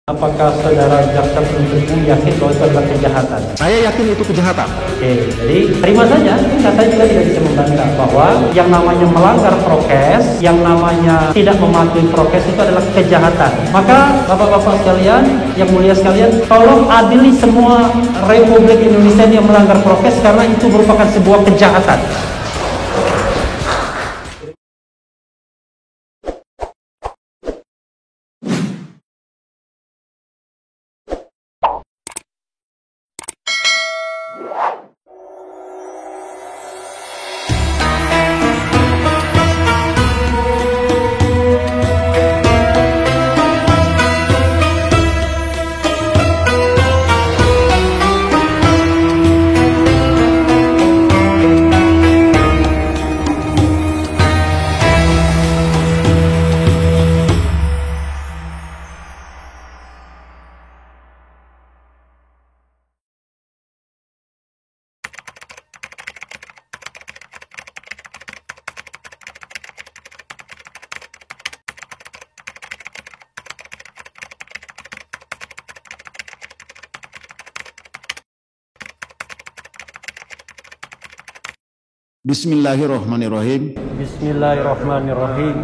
Apakah saudara jaksa penuntut umum yakin bahwa itu adalah kejahatan? Saya yakin itu kejahatan. Oke, jadi terima saja. Saya juga tidak bisa membantah bahwa yang namanya melanggar prokes, yang namanya tidak mematuhi prokes itu adalah kejahatan. Maka bapak-bapak sekalian, yang mulia sekalian, tolong adili semua Republik Indonesia yang melanggar prokes karena itu merupakan sebuah kejahatan. Bismillahirrahmanirrahim. Bismillahirrahmanirrahim.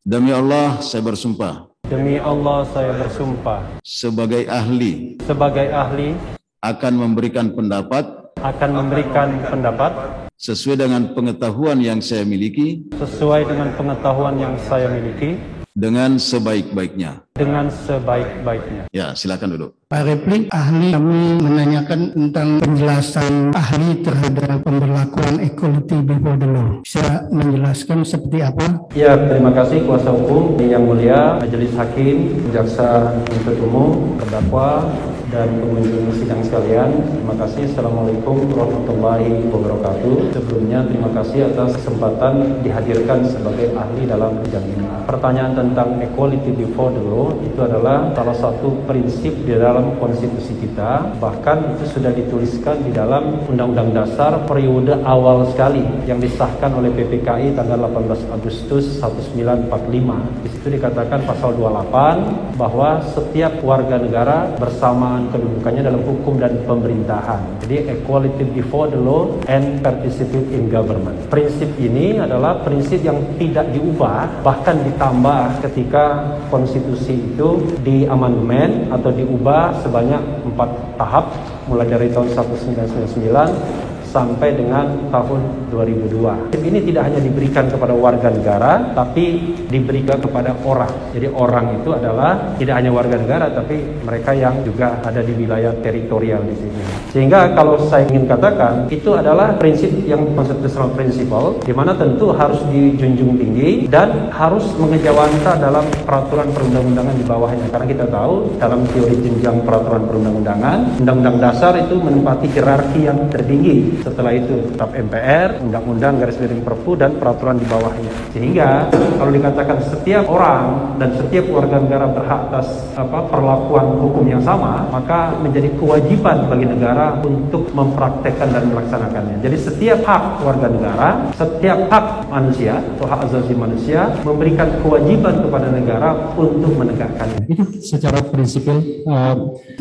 Demi Allah saya bersumpah. Demi Allah saya bersumpah. Sebagai ahli. Sebagai ahli. Akan memberikan pendapat. Akan memberikan pendapat. Sesuai dengan pengetahuan yang saya miliki. Sesuai dengan pengetahuan yang saya miliki. Dengan sebaik-baiknya. Dengan sebaik-baiknya. Ya, silakan duduk. Pak Replik, ahli kami menanyakan tentang penjelasan ahli terhadap pemberlakuan equality before the law. Bisa menjelaskan seperti apa? Ya, terima kasih kuasa hukum yang mulia, majelis hakim, jaksa penuntut umum, terdakwa, dan pengunjung sidang sekalian. Terima kasih. Assalamualaikum warahmatullahi wabarakatuh. Sebelumnya terima kasih atas kesempatan dihadirkan sebagai ahli dalam bidang ini. Pertanyaan tentang equality before the law itu adalah salah satu prinsip di dalam konstitusi kita, bahkan itu sudah dituliskan di dalam Undang-Undang Dasar periode awal sekali yang disahkan oleh PPKI tanggal 18 Agustus 1945. Di situ dikatakan pasal 28 bahwa setiap warga negara bersamaan kedudukannya dalam hukum dan pemerintahan. Jadi equality before the law and participate in government. Prinsip ini adalah prinsip yang tidak diubah, bahkan ditambah ketika konstitusi itu diamandemen atau diubah sebanyak 4 tahap mulai dari tahun 1999 sampai dengan tahun 2002. Ini tidak hanya diberikan kepada warga negara, tapi diberikan kepada orang. Jadi orang itu adalah tidak hanya warga negara, tapi mereka yang juga ada di wilayah teritorial di sini. Sehingga kalau saya ingin katakan, itu adalah prinsip yang constitutional principle, di mana tentu harus dijunjung tinggi dan harus mengejawantah dalam peraturan perundang-undangan di bawahnya. Karena kita tahu dalam teori jenjang peraturan perundang-undangan, Undang-Undang Dasar itu menempati hierarki yang tertinggi. Setelah itu tetap MPR, Undang-Undang garis miring Perpu, dan peraturan di bawahnya. Sehingga kalau dikatakan setiap orang dan setiap warga negara berhak atas perlakuan hukum yang sama, maka menjadi kewajiban bagi negara untuk mempraktekkan dan melaksanakannya. Jadi setiap hak warga negara, setiap hak manusia atau hak asasi manusia memberikan kewajiban kepada negara untuk menegakkannya. Itu secara prinsipil.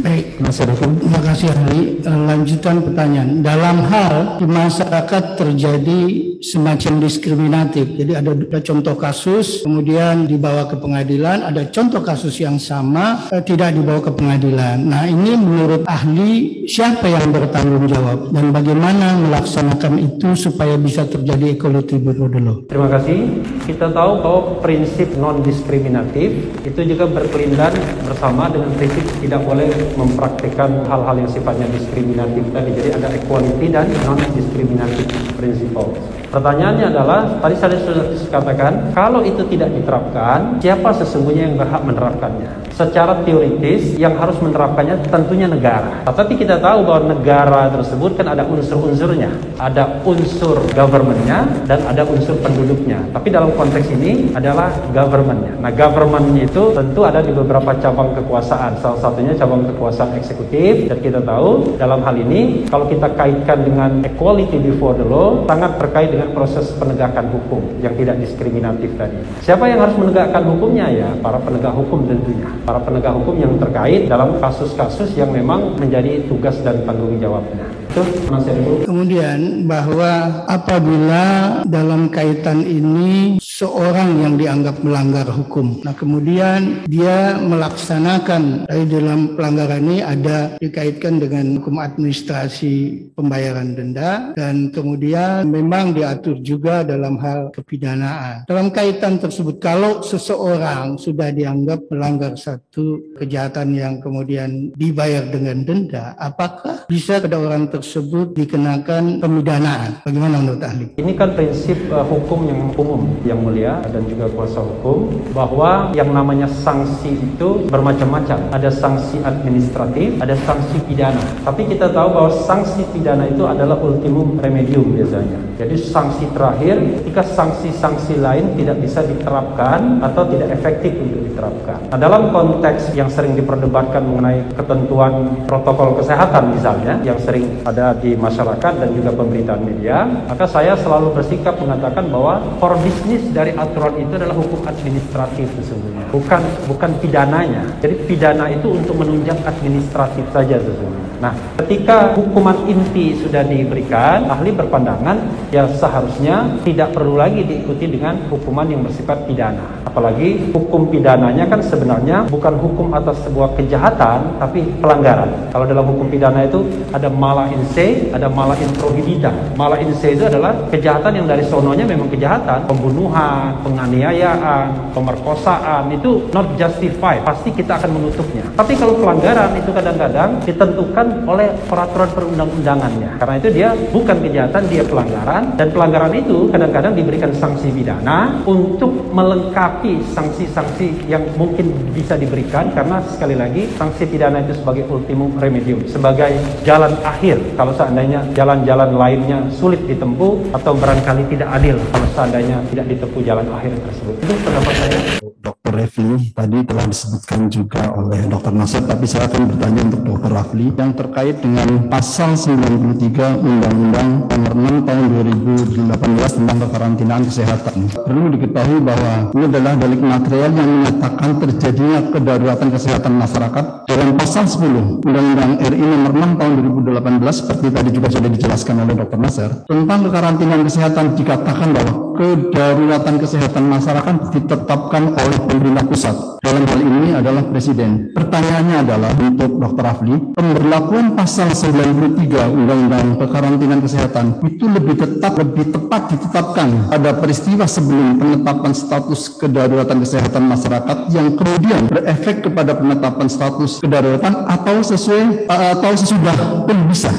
Baik, Mas Hukum. Terima kasih ahli. Lanjutan pertanyaan. Dalam hal di masyarakat terjadi semacam diskriminatif. Jadi ada contoh kasus, kemudian dibawa ke pengadilan, ada contoh kasus yang sama, tidak dibawa ke pengadilan. Nah, ini menurut ahli, siapa yang bertanggung jawab dan bagaimana melaksanakan itu supaya bisa terjadi equality before the law? Terima kasih. Kita tahu bahwa prinsip non-diskriminatif itu juga berkelindan bersama dengan prinsip tidak boleh mempraktikkan hal-hal yang sifatnya diskriminatif tadi. Jadi ada equality dan non-diskriminatif principle. Pertanyaannya adalah, tadi saya sudah katakan, kalau itu tidak diterapkan, siapa sesungguhnya yang berhak menerapkannya? Secara teoritis, yang harus menerapkannya tentunya negara. Tetapi kita tahu bahwa negara tersebut kan ada unsur-unsurnya. Ada unsur government-nya dan ada unsur penduduknya. Tapi dalam konteks ini adalah government-nya. Nah, government itu tentu ada di beberapa cabang kekuasaan. Salah satunya cabang kekuasaan eksekutif. Dan kita tahu dalam hal ini, kalau kita kaitkan dengan dengan equality before the law sangat terkait dengan proses penegakan hukum yang tidak diskriminatif tadi. Siapa yang harus menegakkan hukumnya? Ya, para penegak hukum tentunya. Para penegak hukum yang terkait dalam kasus-kasus yang memang menjadi tugas dan tanggung jawabnya. Itu Mas Heru. Kemudian bahwa apabila dalam kaitan ini seorang yang dianggap melanggar hukum, nah kemudian dia melaksanakan dari dalam pelanggaran ini ada dikaitkan dengan hukum administrasi pembayaran denda dan kemudian memang diatur juga dalam hal kepidanaan. Dalam kaitan tersebut, kalau seseorang sudah dianggap melanggar satu kejahatan yang kemudian dibayar dengan denda, apakah bisa pada orang tersebut dikenakan pemidanaan? Bagaimana menurut ahli? Ini kan prinsip hukum yang umum, yang mulia dan juga kuasa hukum, bahwa yang namanya sanksi itu bermacam-macam. Ada sanksi administratif, ada sanksi pidana. Tapi kita tahu bahwa sanksi pidana itu adalah ultimum remedium biasanya. Jadi sanksi terakhir ketika sanksi-sanksi lain tidak bisa diterapkan atau tidak efektif untuk diterapkan. Nah, dalam konteks yang sering diperdebatkan mengenai ketentuan protokol kesehatan misalnya, yang sering ada di masyarakat dan juga pemberitaan media, maka saya selalu bersikap mengatakan bahwa core business dari aturan itu adalah hukum administratif sesungguhnya, bukan pidananya. Jadi pidana itu untuk menunjang administratif saja sesungguhnya. Nah, ketika hukuman inti sudah diberikan, ahli berpandangan ya seharusnya tidak perlu lagi diikuti dengan hukuman yang bersifat pidana. Apalagi hukum pidananya kan sebenarnya bukan hukum atas sebuah kejahatan, tapi pelanggaran. Kalau dalam hukum pidana itu ada mala in se, ada mala in prohibita. Mala in se itu adalah kejahatan yang dari sononya memang kejahatan, pembunuhan, penganiayaan, pemerkosaan, itu not justified, pasti kita akan menutupnya. Tapi kalau pelanggaran itu kadang-kadang ditentukan oleh peraturan perundang-undangannya. Karena itu dia bukan kejahatan, dia pelanggaran, dan pelanggaran itu kadang-kadang diberikan sanksi pidana untuk melengkapi sanksi-sanksi yang mungkin bisa diberikan, karena sekali lagi sanksi pidana itu sebagai ultimum remedium, sebagai jalan akhir kalau seandainya jalan-jalan lainnya sulit ditempuh atau barangkali tidak adil kalau seandainya tidak ditempuh jalan akhir tersebut. Itu pendapat saya. Dr. Refli, tadi telah disebutkan juga oleh Dr. Nasir, tapi saya akan bertanya untuk Dr. Rafli yang terkait dengan pasal 93 Undang-Undang Nomor 6 Tahun 2018 tentang kekarantinaan kesehatan. Perlu diketahui bahwa ini adalah delik material yang menyatakan terjadinya kedaruratan kesehatan masyarakat. Dalam pasal 10 Undang-Undang RI Nomor 6 Tahun 2018 seperti tadi juga sudah dijelaskan oleh Dr. Nasir tentang kekarantinaan kesehatan, dikatakan bahwa kedaruratan kesehatan masyarakat ditetapkan oleh pemerintah pusat. Dalam hal ini adalah Presiden. Pertanyaannya adalah untuk Dr. Rafli, pemberlakuan pasal 93 Undang-Undang Kekarantinaan Kesehatan itu lebih tepat ditetapkan pada peristiwa sebelum penetapan status kedaruratan kesehatan masyarakat yang kemudian berefek kepada penetapan status kedaruratan atau sesudah pun bisa.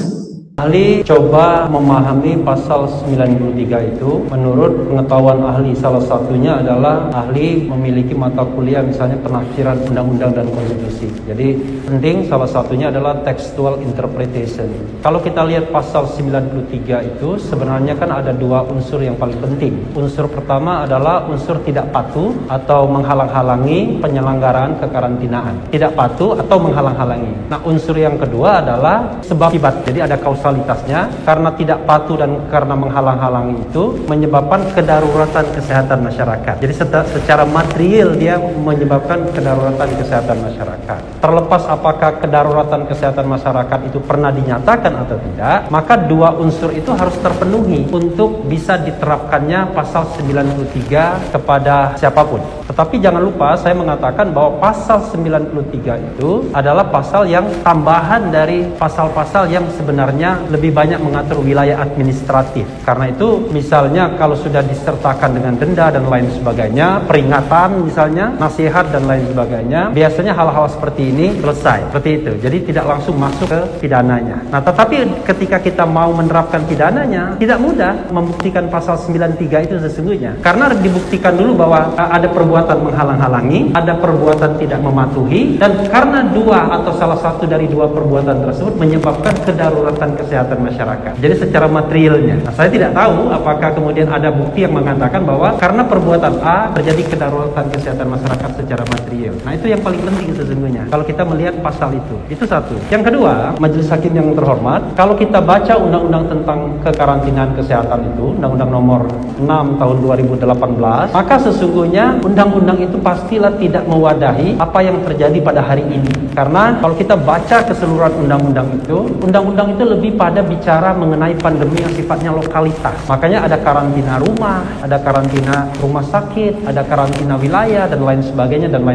Ahli coba memahami pasal 93 itu. Menurut pengetahuan ahli, salah satunya adalah ahli memiliki mata kuliah misalnya penafsiran undang-undang dan konstitusi. Jadi penting, salah satunya adalah textual interpretation. Kalau kita lihat pasal 93 itu sebenarnya kan ada dua unsur yang paling penting. Unsur pertama adalah unsur tidak patuh atau menghalang-halangi penyelenggaraan kekarantinaan. Tidak patuh atau menghalang-halangi. Nah, unsur yang kedua adalah sebab akibat. Jadi ada kausalitasnya, karena tidak patuh dan karena menghalang-halangi itu menyebabkan kedaruratan kesehatan masyarakat. Jadi secara material dia menyebabkan kedaruratan kesehatan masyarakat. Terlepas apakah kedaruratan kesehatan masyarakat itu pernah dinyatakan atau tidak, maka dua unsur itu harus terpenuhi untuk bisa diterapkannya pasal 93 kepada siapapun. Tetapi jangan lupa saya mengatakan bahwa pasal 93 itu adalah pasal yang tambahan dari pasal-pasal yang sebenarnya lebih banyak mengatur wilayah administratif. Karena itu misalnya kalau sudah disertakan dengan denda dan lain sebagainya, peringatan misalnya, nasihat dan lain sebagainya, biasanya hal-hal seperti ini selesai. Seperti itu. Jadi tidak langsung masuk ke pidananya. Nah, tetapi ketika kita mau menerapkan pidananya, tidak mudah membuktikan pasal 93 itu sesungguhnya. Karena dibuktikan dulu bahwa ada perbuatan menghalang-halangi, ada perbuatan tidak mematuhi, dan karena dua atau salah satu dari dua perbuatan tersebut menyebabkan kedaruratan kesehatan masyarakat. Jadi secara materialnya. Nah, saya tidak tahu apakah kemudian ada bukti yang mengatakan bahwa karena perbuatan A terjadi kedaruratan kesehatan masyarakat secara material. Nah, itu yang paling penting sesungguhnya. Kalau kita melihat pasal itu satu. Yang kedua, Majelis Hakim yang terhormat, kalau kita baca undang-undang tentang kekarantinaan kesehatan itu, Undang-Undang Nomor 6 tahun 2018, maka sesungguhnya undang-undang itu pastilah tidak mewadahi apa yang terjadi pada hari ini. Karena kalau kita baca keseluruhan undang-undang itu lebih pada bicara mengenai pandemi yang sifatnya lokalitas. Makanya ada karantina rumah, ada karantina rumah sakit, ada karantina wilayah dan lain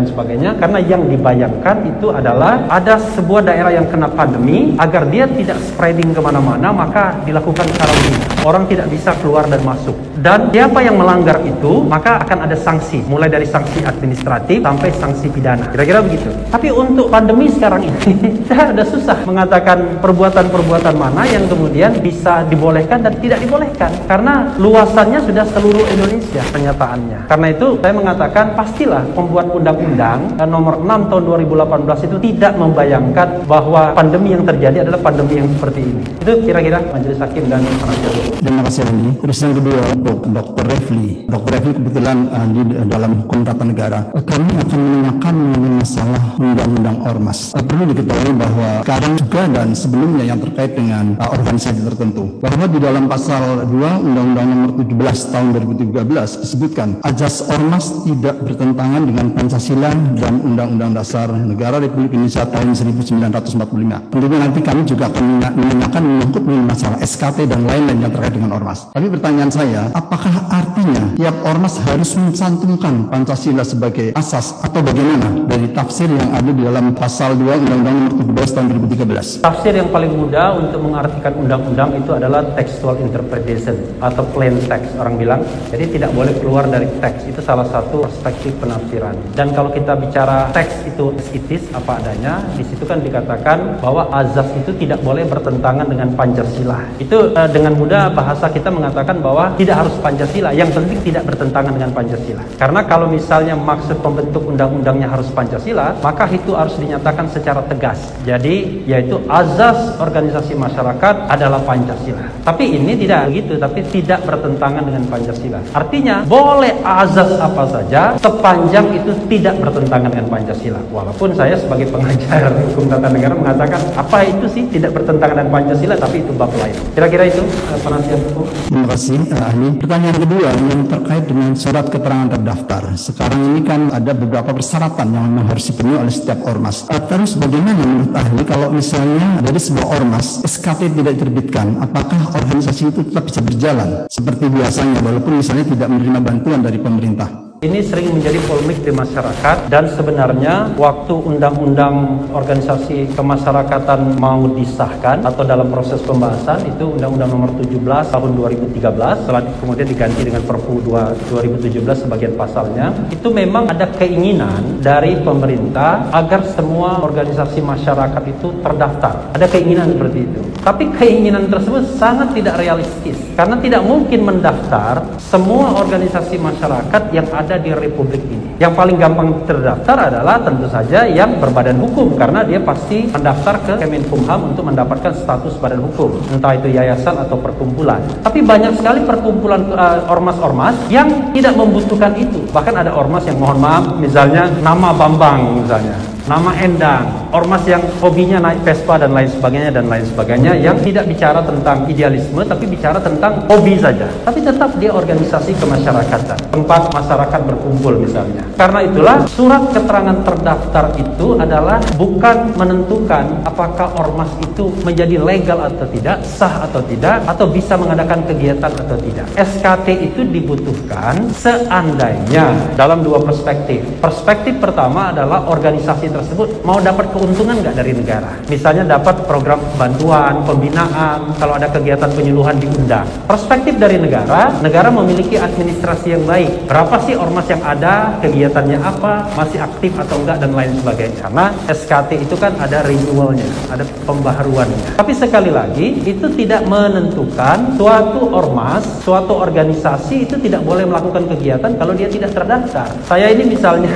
sebagainya. Karena yang dibayangkan itu adalah ada sebuah daerah yang kena pandemi, agar dia tidak spreading kemana-mana, maka dilakukan karantina. Orang tidak bisa keluar dan masuk. Dan siapa yang melanggar itu, maka akan ada sanksi, mulai dari sanksi administratif sampai sanksi pidana. Kira-kira begitu. Tapi untuk pandemi sekarang ini, kita ada susah mengatakan perbuatan-perbuatan mana yang kemudian bisa dibolehkan dan tidak dibolehkan. Karena luasannya sudah seluruh Indonesia kenyataannya. Karena itu saya mengatakan pastilah pembuat undang-undang nomor 6 tahun 2018 itu tidak membayangkan bahwa pandemi yang terjadi adalah pandemi yang seperti ini. Itu kira-kira Majelis Hakim dan penasihat hukum. Terima kasih ahli. Terus yang kedua untuk Dr. Refli. Dr. Refli kebetulan di dalam hukum tata negara. Kami akan menanyakan mengenai masalah undang-undang ormas. Perlu diketahui bahwa sekarang juga dan sebelumnya yang terkait dengan organisasi tertentu, bahwa di dalam pasal 2 Undang-Undang Nomor 17 tahun 2013 disebutkan azas ormas tidak bertentangan dengan Pancasila dan Undang-Undang Dasar Negara Republik Indonesia tahun 1945. Tentunya nanti kami juga akan menanyakan menyangkut masalah SKT dan lain-lain yang terkait dengan ormas. Tapi pertanyaan saya, apakah artinya tiap ormas harus mencantumkan Pancasila sebagai asas atau bagaimana dari tafsir yang ada di dalam pasal 2 Undang-Undang Nomor 17 tahun 2013? Tafsir yang paling mudah untuk mengartikan undang-undang itu adalah textual interpretation atau plain text orang bilang. Jadi tidak boleh keluar dari teks. Itu salah satu perspektif penafsiran. Dan kalau kita bicara teks itu eskitis apa adanya, di situ kan dikatakan bahwa azas itu tidak boleh bertentangan dengan Pancasila. Itu dengan mudah bahasa kita mengatakan bahwa tidak harus Pancasila, yang penting tidak bertentangan dengan Pancasila. Karena kalau misalnya maksud pembentuk undang-undangnya harus Pancasila, maka itu harus dinyatakan secara tegas. Jadi yaitu azas organisasi masyarakat adalah Pancasila. Tapi ini tidak begitu, tapi tidak bertentangan dengan Pancasila. Artinya boleh azas apa saja sepanjang itu tidak bertentangan dengan Pancasila. Walaupun saya sebagai pengajar hukum tata negara mengatakan apa itu sih tidak bertentangan dengan Pancasila, tapi itu bab lain. Kira-kira itu penasihat hukum. Terima kasih ahli. Pertanyaan kedua yang terkait dengan surat keterangan terdaftar. Sekarang ini kan ada beberapa persyaratan yang memang harus dipenuhi oleh setiap ormas. Terus bagaimana menurut ahli kalau misalnya dari sebuah ormas SKT tidak diterbitkan, apakah organisasi itu tetap bisa berjalan seperti biasanya walaupun misalnya tidak menerima bantuan dari pemerintah? Ini sering menjadi polemik di masyarakat, dan sebenarnya waktu undang-undang organisasi kemasyarakatan mau disahkan atau dalam proses pembahasan itu Undang-Undang Nomor 17 tahun 2013 setelah kemudian diganti dengan Perpu 2017 sebagian pasalnya, itu memang ada keinginan dari pemerintah agar semua organisasi masyarakat itu terdaftar. Ada keinginan seperti itu. Tapi keinginan tersebut sangat tidak realistis karena tidak mungkin mendaftar semua organisasi masyarakat yang ada di Republik ini. Yang paling gampang terdaftar adalah tentu saja yang berbadan hukum, karena dia pasti mendaftar ke Kemenkumham untuk mendapatkan status badan hukum, entah itu yayasan atau perkumpulan. Tapi banyak sekali perkumpulan ormas-ormas yang tidak membutuhkan itu. Bahkan ada ormas yang mohon maaf, misalnya nama Bambang misalnya, nama Endang, ormas yang hobinya naik Vespa dan lain sebagainya, yang tidak bicara tentang idealisme tapi bicara tentang hobi saja. Tapi tetap dia organisasi kemasyarakatan, tempat masyarakat berkumpul misalnya. Karena itulah surat keterangan terdaftar itu adalah bukan menentukan apakah ormas itu menjadi legal atau tidak, sah atau tidak, atau bisa mengadakan kegiatan atau tidak. SKT itu dibutuhkan seandainya dalam dua perspektif. Perspektif pertama adalah organisasi tersebut mau dapat keuntungan nggak dari negara. Misalnya dapat program bantuan, pembinaan, kalau ada kegiatan penyuluhan diundang. Perspektif dari negara memiliki administrasi yang baik. Berapa sih ormas yang ada, kegiatannya apa, masih aktif atau enggak, dan lain sebagainya. Karena SKT itu kan ada renewalnya, ada pembaharuannya. Tapi sekali lagi, itu tidak menentukan suatu ormas, suatu organisasi itu tidak boleh melakukan kegiatan kalau dia tidak terdaftar. Saya ini misalnya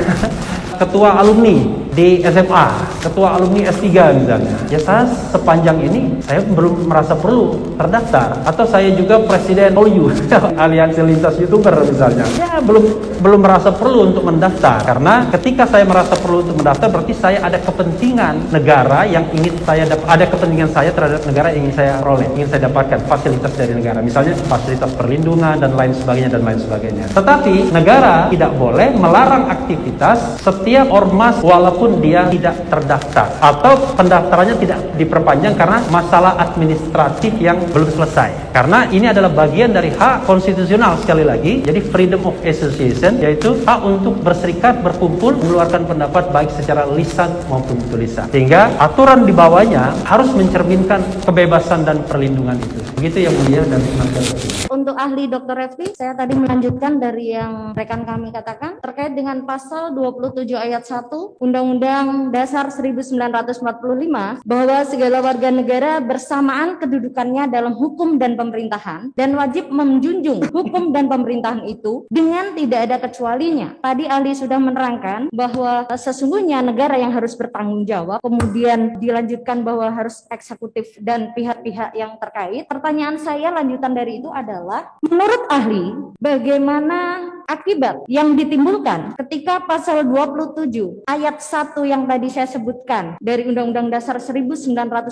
ketua alumni di SMA, ketua alumni S3 misalnya. Ya saya sepanjang ini saya belum merasa perlu terdaftar. Atau saya juga presiden OU, Aliansi Lintas YouTuber misalnya. Ya belum merasa perlu untuk mendaftar. Karena ketika saya merasa perlu untuk mendaftar berarti saya ada kepentingan negara yang ingin saya ada kepentingan saya terhadap negara yang ingin saya peroleh, ingin saya dapatkan fasilitas dari negara. Misalnya fasilitas perlindungan dan lain sebagainya. Tetapi negara tidak boleh melarang aktivitas setiap ormas walaupun dia tidak terdaftar atau pendaftarannya tidak diperpanjang karena masalah administratif yang belum selesai. Karena ini adalah bagian dari hak konstitusional sekali lagi. Jadi freedom of association, yaitu hak untuk berserikat, berkumpul, mengeluarkan pendapat baik secara lisan maupun tulisan. Sehingga aturan di bawahnya harus mencerminkan kebebasan dan perlindungan itu. Begitu yang mulia dan penasihat hukum. Untuk ahli Dr. Refli, saya tadi melanjutkan dari yang rekan kami katakan terkait dengan pasal 27 ayat 1 Undang-Undang Dasar 1945 bahwa segala warga negara bersamaan kedudukannya dalam hukum dan pemerintahan dan wajib menjunjung hukum dan pemerintahan itu dengan tidak ada kecualinya. Tadi ahli sudah menerangkan bahwa sesungguhnya negara yang harus bertanggung jawab, kemudian dilanjutkan bahwa harus eksekutif dan pihak-pihak yang terkait. Pertanyaan saya lanjutan dari itu adalah, menurut ahli, bagaimana akibat yang ditimbulkan ketika pasal 27 ayat 1 yang tadi saya sebutkan dari Undang-Undang Dasar 1945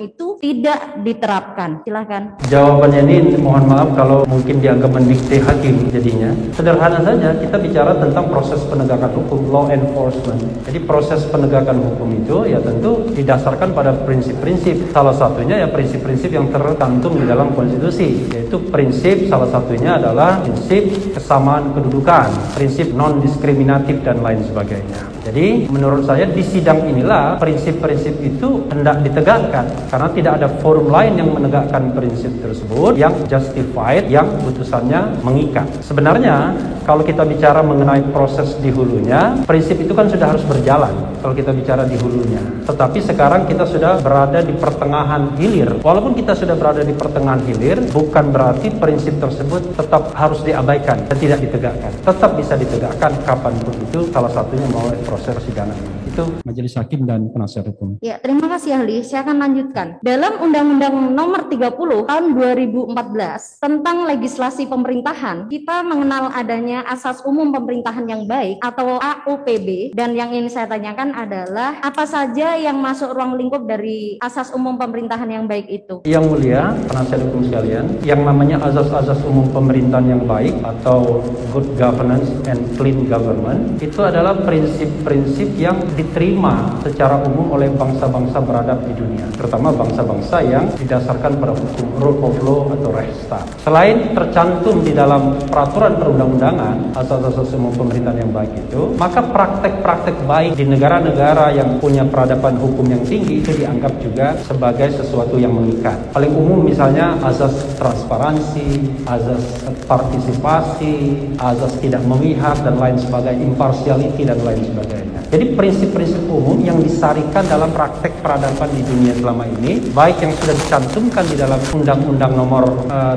itu tidak diterapkan? Silakan. Jawabannya ini mohon maaf kalau mungkin dianggap mendikte hakim jadinya. Sederhana saja, kita bicara tentang proses penegakan hukum, law enforcement. Jadi proses penegakan hukum itu ya tentu didasarkan pada prinsip-prinsip. Salah satunya ya prinsip-prinsip yang tercantum di dalam konstitusi, yaitu prinsip salah satunya adalah prinsip kesamaan kedudukan, prinsip non-diskriminatif dan lain sebagainya. Jadi menurut saya di sidang inilah prinsip-prinsip itu hendak ditegakkan karena tidak ada forum lain yang menegakkan prinsip tersebut yang justified, yang putusannya mengikat. Sebenarnya kalau kita bicara mengenai proses di hulunya, prinsip itu kan sudah harus berjalan kalau kita bicara di hulunya. Tetapi sekarang kita sudah berada di pertengahan hilir. Walaupun kita sudah berada di pertengahan hilir, bukan berarti prinsip tersebut tetap harus diabaikan dan tidak ditegakkan. Tetap bisa ditegakkan kapanpun itu, salah satunya melalui proses persidangan ini. Itu Majelis Hakim dan Penasihat Hukum. Ya, terima kasih ahli. Saya akan lanjutkan. Dalam Undang-Undang Nomor 30 Tahun 2014 tentang legislasi pemerintahan, kita mengenal adanya Asas Umum Pemerintahan yang Baik atau AUPB, dan yang ini saya tanyakan adalah apa saja yang masuk ruang lingkup dari Asas Umum Pemerintahan yang Baik itu? Yang mulia, penasihat hukum sekalian, yang namanya azas-azas umum pemerintahan yang baik atau good governance and clean government itu adalah prinsip-prinsip yang diterima secara umum oleh bangsa-bangsa beradab di dunia, terutama bangsa-bangsa yang didasarkan pada hukum rule of law atau Rechtsstaat. Selain tercantum di dalam peraturan perundang-undangan asas-asas umum pemerintahan yang baik itu, maka praktek-praktek baik di negara-negara yang punya peradaban hukum yang tinggi itu dianggap juga sebagai sesuatu yang mengikat. Paling umum misalnya azas transparansi, azas partisipasi, azas tidak memihak dan lain sebagainya, impartiality dan lain sebagainya. Jadi prinsip-prinsip umum yang disarikan dalam praktek peradaban di dunia selama ini, baik yang sudah dicantumkan di dalam Undang-Undang Nomor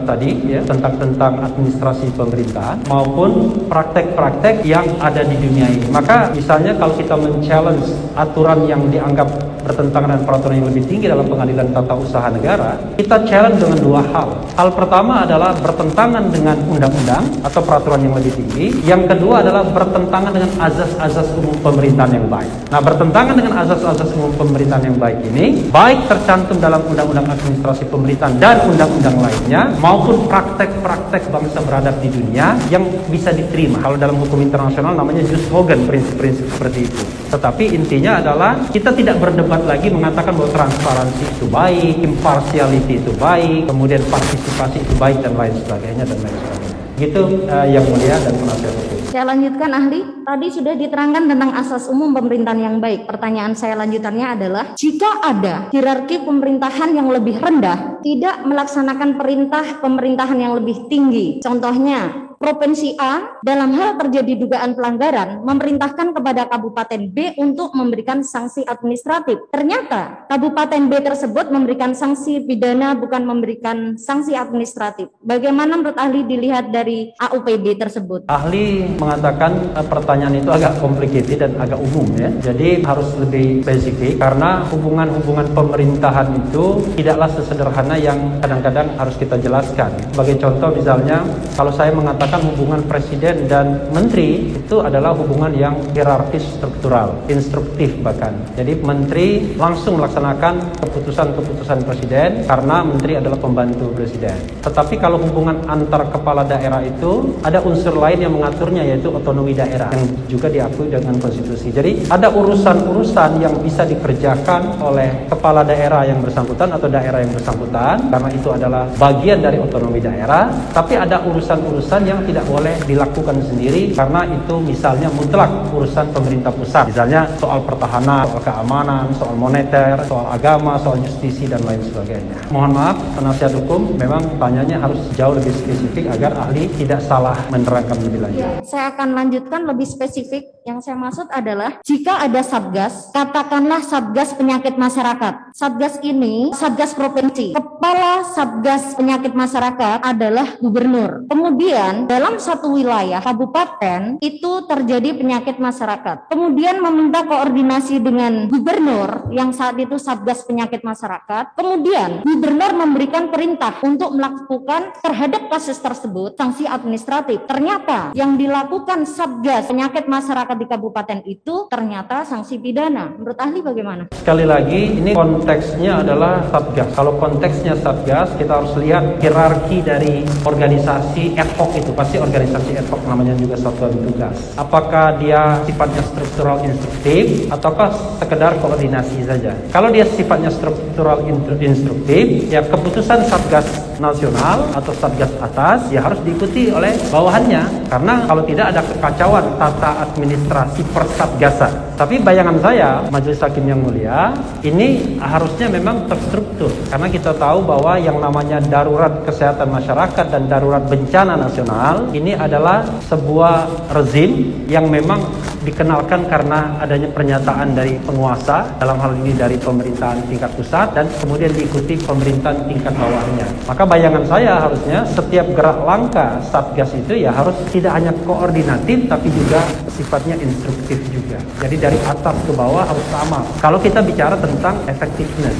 tadi ya tentang administrasi pemerintahan maupun praktek-praktek yang ada di dunia ini. Maka misalnya kalau kita men-challenge aturan yang dianggap bertentangan dengan peraturan yang lebih tinggi dalam pengadilan tata usaha negara, kita challenge dengan dua hal. Hal pertama adalah bertentangan dengan undang-undang atau peraturan yang lebih tinggi. Yang kedua adalah bertentangan dengan azas-azas umum pemerintahan yang baik. Nah, bertentangan dengan azas-azas umum pemerintahan yang baik ini, baik tercantum dalam Undang-Undang Administrasi Pemerintahan dan undang-undang lainnya, maupun praktek-praktek bangsa beradab di dunia yang bisa diterima. Kalau dalam hukum internasional namanya jus hogan, prinsip-prinsip seperti itu. Tetapi intinya adalah kita tidak berdebat lagi mengatakan bahwa transparansi itu baik, impartiality itu baik, kemudian partisipasi itu baik dan lain sebagainya dan lain sebagainya. Gitu yang mulia dan penasihat hukum. Saya lanjutkan ahli. Tadi sudah diterangkan tentang asas umum pemerintahan yang baik. Pertanyaan saya lanjutannya adalah, jika ada hierarki pemerintahan yang lebih rendah, tidak melaksanakan perintah pemerintahan yang lebih tinggi. Contohnya, Provinsi A dalam hal terjadi dugaan pelanggaran memerintahkan kepada Kabupaten B untuk memberikan sanksi administratif. Ternyata Kabupaten B tersebut memberikan sanksi pidana, bukan memberikan sanksi administratif. Bagaimana menurut ahli dilihat dari AUPB tersebut? Ahli mengatakan pertanyaan itu agak complicated dan agak umum ya. Jadi harus lebih spesifik karena hubungan-hubungan pemerintahan itu tidaklah sesederhana yang kadang-kadang harus kita jelaskan. Sebagai contoh misalnya, kalau saya mengatakan hubungan presiden dan menteri itu adalah hubungan yang hierarkis struktural, instruktif bahkan. Jadi menteri langsung melaksanakan keputusan-keputusan presiden karena menteri adalah pembantu presiden. Tetapi kalau hubungan antar kepala daerah itu ada unsur lain yang mengaturnya, yaitu otonomi daerah yang juga diakui dengan konstitusi. Jadi ada urusan-urusan yang bisa dikerjakan oleh kepala daerah yang bersangkutan atau daerah yang bersangkutan karena itu adalah bagian dari otonomi daerah, tapi ada urusan-urusan yang tidak boleh dilakukan sendiri karena itu misalnya mutlak urusan pemerintah pusat, misalnya soal pertahanan, soal keamanan, soal moneter, soal agama, soal justisi dan lain sebagainya. Mohon maaf, penasihat hukum memang tanyanya harus jauh lebih spesifik agar ahli tidak salah menerangkan lebih lanjut. Ya, saya akan lanjutkan lebih spesifik. Yang saya maksud adalah jika ada satgas, katakanlah satgas penyakit masyarakat. Satgas ini satgas provinsi. Kepala satgas penyakit masyarakat adalah gubernur. Kemudian dalam satu wilayah kabupaten itu terjadi penyakit masyarakat. Kemudian meminta koordinasi dengan gubernur yang saat itu satgas penyakit masyarakat. Kemudian gubernur memberikan perintah untuk melakukan terhadap kasus tersebut sanksi administratif. Ternyata yang dilakukan satgas penyakit masyarakat di kabupaten itu ternyata sanksi pidana. Menurut ahli bagaimana? Sekali lagi, ini konteksnya adalah satgas. Kalau konteksnya satgas, kita harus lihat hierarki dari organisasi ad hoc itu. Pasti organisasi ad hoc namanya juga satuan tugas. Apakah dia sifatnya struktural instruktif ataukah sekedar koordinasi saja? Kalau dia sifatnya struktural instruktif, ya keputusan satgas nasional atau satgas atas ya harus diikuti oleh bawahannya. Karena kalau tidak ada kekacauan tata administrasi persatgasan. Tapi bayangan saya, Majelis Hakim yang mulia, ini harusnya memang terstruktur. Karena kita tahu bahwa yang namanya darurat kesehatan masyarakat dan darurat bencana nasional, ini adalah sebuah rezim yang memang dikenalkan karena adanya pernyataan dari penguasa, dalam hal ini dari pemerintahan tingkat pusat, dan kemudian diikuti pemerintahan tingkat bawahnya. Maka bayangan saya harusnya setiap gerak langkah Satgas itu ya harus tidak hanya koordinatif, tapi juga sifatnya instruktif juga. Jadi dari atas ke bawah harus sama. Kalau kita bicara tentang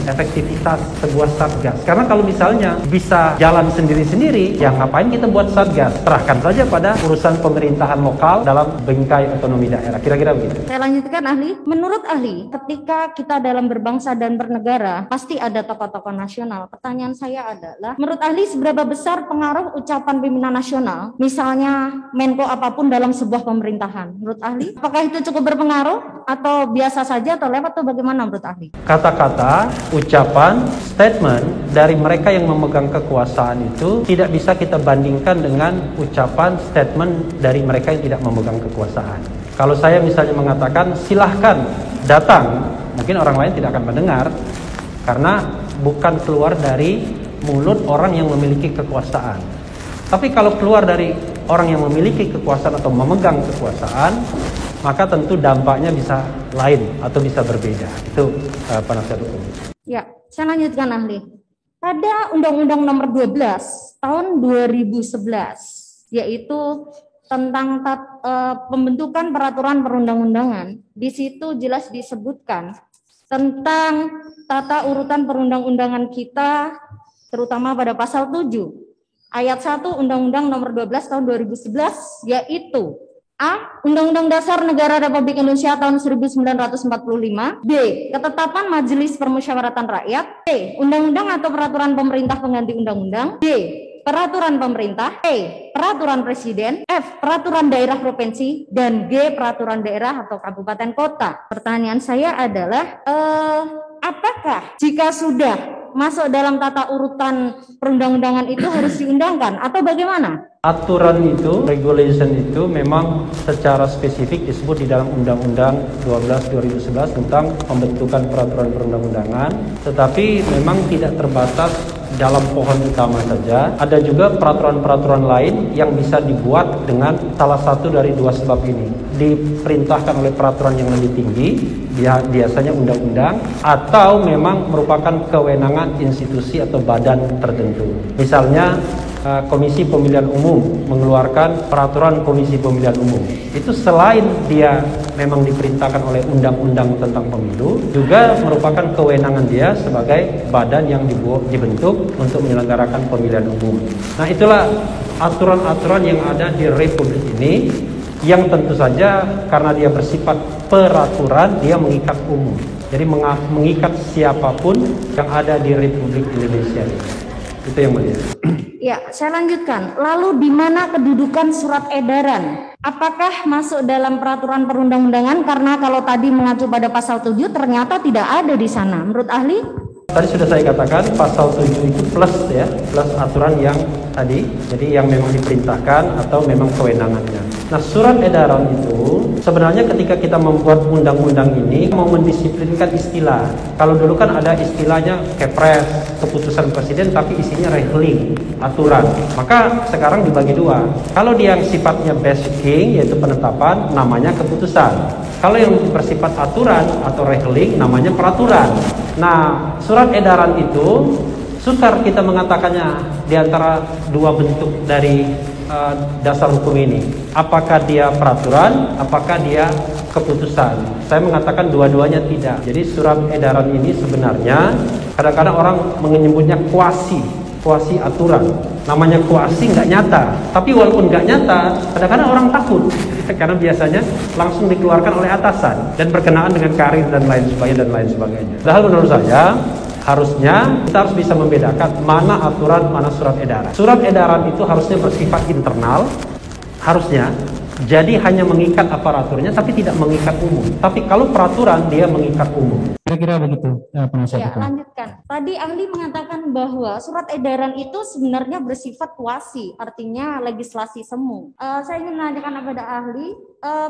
efektivitas sebuah Satgas. Karena kalau misalnya bisa jalan sendiri-sendiri, ya ngapain kita buat Satgas? Serahkan saja pada urusan pemerintahan lokal dalam bingkai otonomi daerah. Kira-kira begitu. Saya lanjutkan ahli. Menurut ahli, ketika kita dalam berbangsa dan bernegara, pasti ada tokoh-tokoh nasional. Pertanyaan saya adalah, menurut ahli seberapa besar pengaruh ucapan pimpinan nasional, misalnya Menko apapun dalam sebuah pemerintahan? Menurut ahli, apakah itu cukup berpengaruh atau biasa saja atau lewat atau bagaimana menurut ahli? Kata-kata, ucapan, statement dari mereka yang memegang kekuasaan itu tidak bisa kita bandingkan dengan ucapan, statement dari mereka yang tidak memegang kekuasaan. Kalau saya misalnya mengatakan silahkan datang, mungkin orang lain tidak akan mendengar karena bukan keluar dari mulut orang yang memiliki kekuasaan. Tapi kalau keluar dari orang yang memiliki kekuasaan atau memegang kekuasaan, maka tentu dampaknya bisa lain atau bisa berbeda. Itu penasihat hukum. Ya, saya lanjutkan ahli. Pada Undang-Undang Nomor 12 Tahun 2011, yaitu tentang pembentukan peraturan perundang-undangan, di situ jelas disebutkan tentang tata urutan perundang-undangan kita, terutama pada pasal 7 ayat 1 Undang-Undang Nomor 12 Tahun 2011, yaitu A. Undang-Undang Dasar Negara Republik Indonesia tahun 1945. B. Ketetapan Majelis Permusyawaratan Rakyat. C. Undang-undang atau peraturan pemerintah pengganti undang-undang. D. Peraturan pemerintah. E. Peraturan presiden. F. Peraturan daerah provinsi. Dan G. Peraturan daerah atau kabupaten kota. Pertanyaan saya adalah, apakah jika sudah masuk dalam tata urutan perundang-undangan itu harus diundangkan atau bagaimana? Aturan itu, regulation itu memang secara spesifik disebut di dalam Undang-Undang 12 2011 tentang pembentukan peraturan perundang-undangan, tetapi memang tidak terbatas dalam pohon utama saja, ada juga peraturan-peraturan lain yang bisa dibuat dengan salah satu dari dua sebab ini. Diperintahkan oleh peraturan yang lebih tinggi, biasanya undang-undang, atau memang merupakan kewenangan institusi atau badan tertentu. Misalnya Komisi Pemilihan Umum mengeluarkan peraturan Komisi Pemilihan Umum. Itu selain dia memang diperintahkan oleh undang-undang tentang pemilu, juga merupakan kewenangan dia sebagai badan yang dibentuk untuk menyelenggarakan pemilihan umum. Nah, itulah aturan-aturan yang ada di Republik ini, yang tentu saja karena dia bersifat peraturan, dia mengikat umum. Jadi mengikat siapapun yang ada di Republik Indonesia. Itu yang mulia. Ya, saya lanjutkan. Lalu di mana kedudukan surat edaran? Apakah masuk dalam peraturan perundang-undangan? Karena kalau tadi mengacu pada pasal 7 ternyata tidak ada di sana. Menurut ahli? Tadi sudah saya katakan pasal 7 itu plus aturan yang tadi, jadi yang memang diperintahkan atau memang kewenangannya. Nah, surat edaran itu sebenarnya ketika kita membuat undang-undang ini mau mendisiplinkan istilah. Kalau dulu kan ada istilahnya kepres, keputusan presiden, tapi isinya rehling, aturan. Maka sekarang dibagi dua. Kalau dia yang sifatnya basing, yaitu penetapan, namanya keputusan. Kalau yang bersifat aturan atau rehling, namanya peraturan. Nah, surat edaran itu sukar kita mengatakannya di antara dua bentuk dari dasar hukum ini. Apakah dia peraturan, apakah dia keputusan? Saya mengatakan dua-duanya tidak. Jadi surat edaran ini sebenarnya kadang-kadang orang menyebutnya kuasi aturan. Namanya kuasi nggak nyata, tapi walaupun nggak nyata, kadang-kadang orang takut karena biasanya langsung dikeluarkan oleh atasan dan berkenaan dengan karir dan lain sebagainya. Padahal menurut saya harusnya kita harus bisa membedakan mana aturan, mana surat edaran. Surat edaran itu harusnya bersifat internal, harusnya. Jadi hanya mengikat aparaturnya tapi tidak mengikat umum. Tapi kalau peraturan dia mengikat umum. Kira-kira begitu, penasihat hukum. Lanjutkan. Tadi ahli mengatakan bahwa surat edaran itu sebenarnya bersifat kuasi, artinya legislasi semu. Saya ingin menanyakan kepada ahli,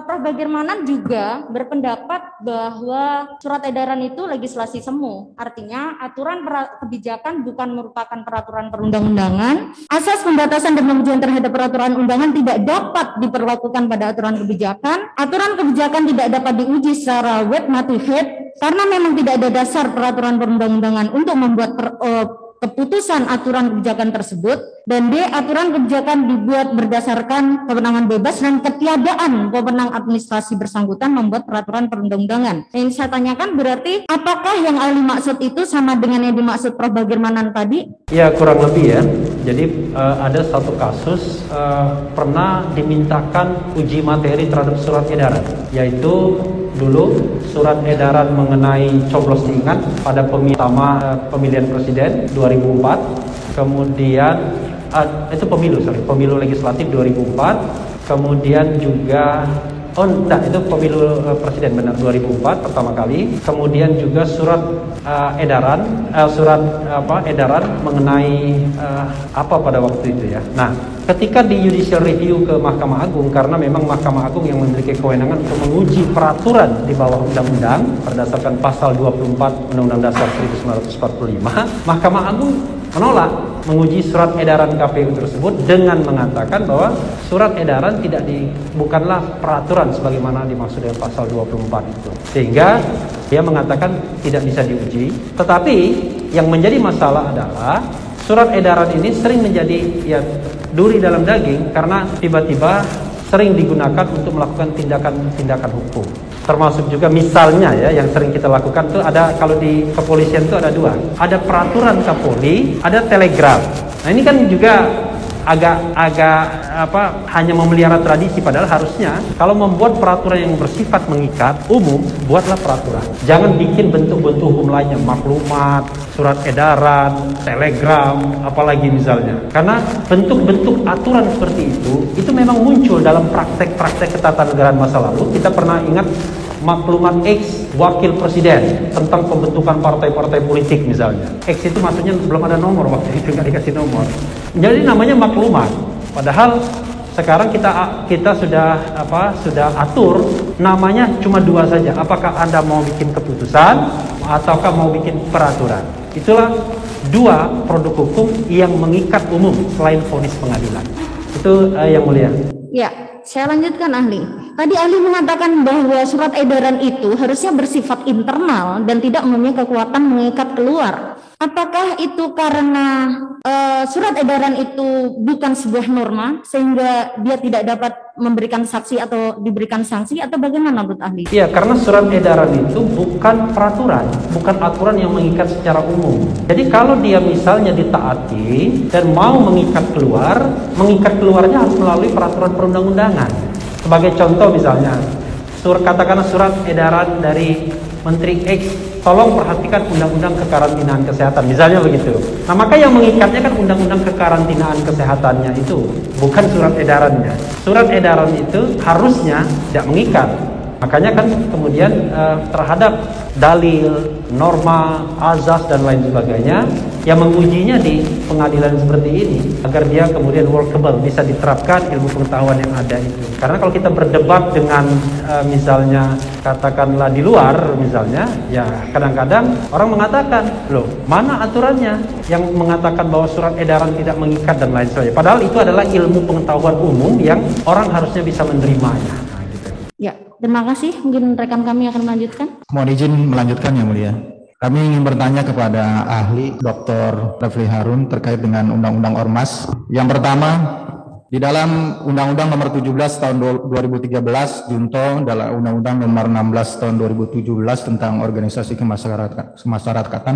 Prof. Bagirmanan juga berpendapat bahwa surat edaran itu legislasi semu, artinya aturan kebijakan bukan merupakan peraturan perundang-undangan. Asas pembatasan dan pengujian terhadap peraturan undangan tidak dapat diperlakukan pada aturan kebijakan. Aturan kebijakan tidak dapat diuji secara wet motivate karena memang tidak ada dasar peraturan perundang-undangan untuk membuat keputusan aturan kebijakan tersebut, dan D. Aturan kebijakan dibuat berdasarkan kewenangan bebas dan ketiadaan wewenang administrasi bersangkutan membuat peraturan perundang-undangan. Yang saya tanyakan berarti apakah yang ahli maksud itu sama dengan yang dimaksud Prof. Bagirmanan tadi? Ya, kurang lebih ya. Jadi ada satu kasus pernah dimintakan uji materi terhadap surat edaran, yaitu dulu surat edaran mengenai coblos diingat pada pemilihan presiden 2004, kemudian itu pemilu legislatif 2004, kemudian juga itu pemilu presiden benar 2004 pertama kali, kemudian juga surat edaran mengenai apa pada waktu itu ya. Nah, ketika di judicial review ke Mahkamah Agung, karena memang Mahkamah Agung yang memiliki kewenangan untuk menguji peraturan di bawah undang-undang berdasarkan pasal 24 Undang-Undang Dasar 1945, Mahkamah Agung menolak menguji surat edaran KPU tersebut dengan mengatakan bahwa surat edaran bukanlah peraturan sebagaimana dimaksud dengan pasal 24 itu. Sehingga dia mengatakan tidak bisa diuji. Tetapi yang menjadi masalah adalah surat edaran ini sering menjadi duri dalam daging karena tiba-tiba sering digunakan untuk melakukan tindakan hukum. Termasuk juga misalnya ya yang sering kita lakukan tuh ada, kalau di kepolisian itu ada dua. Ada peraturan Kapolri, ada telegram. Nah, ini kan juga agak hanya memelihara tradisi, padahal harusnya kalau membuat peraturan yang bersifat mengikat umum, buatlah peraturan. Jangan bikin bentuk-bentuk hukum lainnya, maklumat, surat edaran, telegram, apalagi misalnya. Karena bentuk-bentuk aturan seperti itu memang muncul dalam praktek-praktek ketatanegaraan masa lalu. Kita pernah ingat maklumat X wakil presiden tentang pembentukan partai-partai politik misalnya. X itu maksudnya belum ada nomor waktu itu, nggak dikasih nomor. Jadi namanya maklumat. Padahal sekarang kita sudah atur namanya cuma dua saja. Apakah Anda mau bikin keputusan ataukah mau bikin peraturan? Itulah dua produk hukum yang mengikat umum selain vonis pengadilan. Itu Yang Mulia. Ya, saya lanjutkan ahli. Tadi ahli mengatakan bahwa surat edaran itu harusnya bersifat internal dan tidak mempunyai kekuatan mengikat keluar. Apakah itu karena surat edaran itu bukan sebuah norma sehingga dia tidak dapat memberikan saksi atau diberikan sanksi, atau bagaimana menurut ahli? Iya, karena surat edaran itu bukan peraturan, bukan aturan yang mengikat secara umum. Jadi kalau dia misalnya ditaati dan mau mengikat keluarnya harus melalui peraturan perundang-undangan. Sebagai contoh misalnya, katakanlah surat edaran dari Menteri X, tolong perhatikan undang-undang kekarantinaan kesehatan, misalnya begitu. Nah, maka yang mengikatnya kan undang-undang kekarantinaan kesehatannya itu, bukan surat edarannya. Surat edaran itu harusnya tidak mengikat. Makanya kan kemudian terhadap dalil, norma, azas dan lain sebagainya yang mengujinya di pengadilan seperti ini agar dia kemudian workable, bisa diterapkan ilmu pengetahuan yang ada itu. Karena kalau kita berdebat dengan misalnya katakanlah di luar misalnya, ya kadang-kadang orang mengatakan, loh mana aturannya yang mengatakan bahwa surat edaran tidak mengikat dan lain sebagainya. Padahal itu adalah ilmu pengetahuan umum yang orang harusnya bisa menerimanya. Nah, gitu. Ya, terima kasih. Mungkin rekan kami akan melanjutkan. Mohon izin melanjutkan Yang Mulia. Kami ingin bertanya kepada ahli Dr. Refli Harun terkait dengan Undang-Undang Ormas. Yang pertama, di dalam Undang-Undang Nomor 17 Tahun 2013 junto dalam Undang-Undang Nomor 16 Tahun 2017 tentang organisasi kemasyarakatan,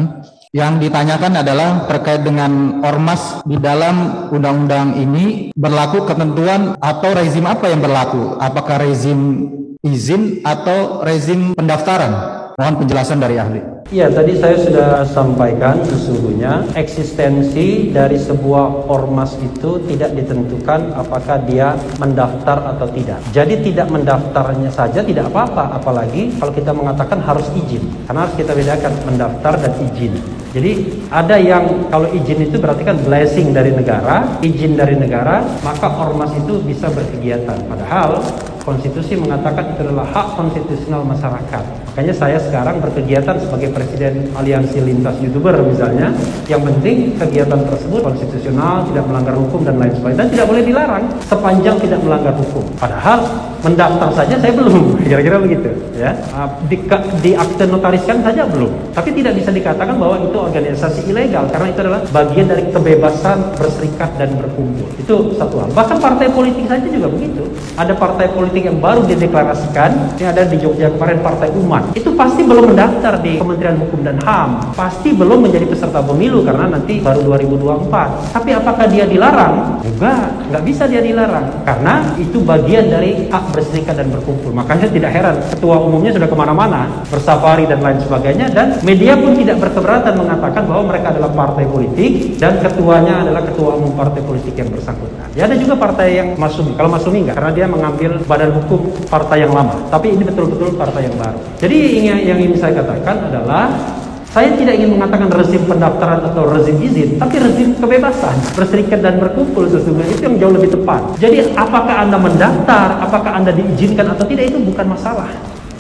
yang ditanyakan adalah terkait dengan ormas. Di dalam undang-undang ini berlaku ketentuan atau rezim apa yang berlaku? Apakah rezim izin atau rezim pendaftaran? Mohon penjelasan dari ahli. Iya, tadi saya sudah sampaikan sesungguhnya eksistensi dari sebuah ormas itu tidak ditentukan apakah dia mendaftar atau tidak. Jadi tidak mendaftarnya saja tidak apa-apa, apalagi kalau kita mengatakan harus izin. Karena harus kita bedakan mendaftar dan izin. Jadi ada yang kalau izin itu berarti kan blessing dari negara, izin dari negara, maka ormas itu bisa berkegiatan. Padahal konstitusi mengatakan itu adalah hak konstitusional masyarakat. Makanya saya sekarang berkegiatan sebagai presiden aliansi lintas YouTuber misalnya. Yang penting kegiatan tersebut konstitusional, tidak melanggar hukum dan lain sebagainya, dan tidak boleh dilarang sepanjang tidak melanggar hukum. Padahal mendaftar saja saya belum, kira-kira begitu ya. Di akte notariskan saja belum. Tapi tidak bisa dikatakan bahwa itu organisasi ilegal karena itu adalah bagian dari kebebasan berserikat dan berkumpul. Itu satu hal. Bahkan partai politik saja juga begitu. Ada partai politik yang baru dideklarasikan, yang ada di Jogja kemarin, Partai Umat, itu pasti belum mendaftar di Kementerian Hukum dan HAM, pasti belum menjadi peserta pemilu karena nanti baru 2024. Tapi apakah dia dilarang? Nggak bisa dia dilarang karena itu bagian dari hak berserikat dan berkumpul. Makanya tidak heran ketua umumnya sudah kemana-mana bersafari dan lain sebagainya, dan media pun tidak berkeberatan mengatakan bahwa mereka adalah partai politik dan ketuanya adalah ketua umum partai politik yang bersangkutan. Ya ada juga partai yang Masyumi. Kalau Masyumi enggak, karena dia mengambil badan hukum partai yang lama. Tapi ini betul-betul partai yang baru. Jadi yang ingin saya katakan adalah saya tidak ingin mengatakan rezim pendaftaran atau rezim izin, tapi rezim kebebasan berserikat dan berkumpul sesungguhnya itu yang jauh lebih tepat. Jadi apakah Anda mendaftar, apakah Anda diizinkan atau tidak, itu bukan masalah.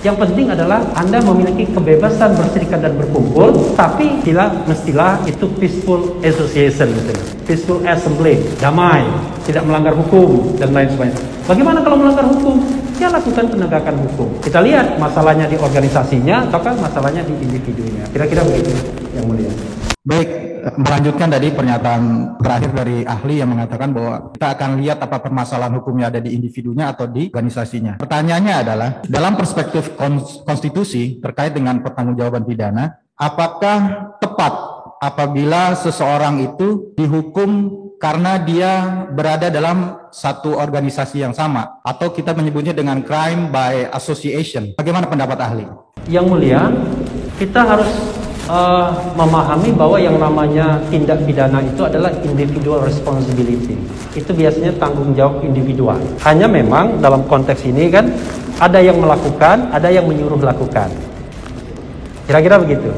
Yang penting adalah Anda memiliki kebebasan berserikat dan berkumpul, tapi mestilah itu peaceful association, peaceful assembly, damai, tidak melanggar hukum dan lain sebagainya. Bagaimana kalau melanggar hukum? Ya lakukan penegakan hukum. Kita lihat masalahnya di organisasinya ataukah masalahnya di individunya. Kira-kira begitu, Yang Mulia. Baik, melanjutkan dari pernyataan terakhir dari ahli yang mengatakan bahwa kita akan lihat apa permasalahan hukumnya ada di individunya atau di organisasinya. Pertanyaannya adalah, dalam perspektif konstitusi terkait dengan pertanggungjawaban pidana, apakah tepat apabila seseorang itu dihukum karena dia berada dalam satu organisasi yang sama, atau kita menyebutnya dengan crime by association? Bagaimana pendapat ahli? Yang Mulia, kita harus memahami bahwa yang namanya tindak pidana itu adalah individual responsibility. Itu biasanya tanggung jawab individual. Hanya memang dalam konteks ini kan ada yang melakukan, ada yang menyuruh lakukan. Kira-kira begitu.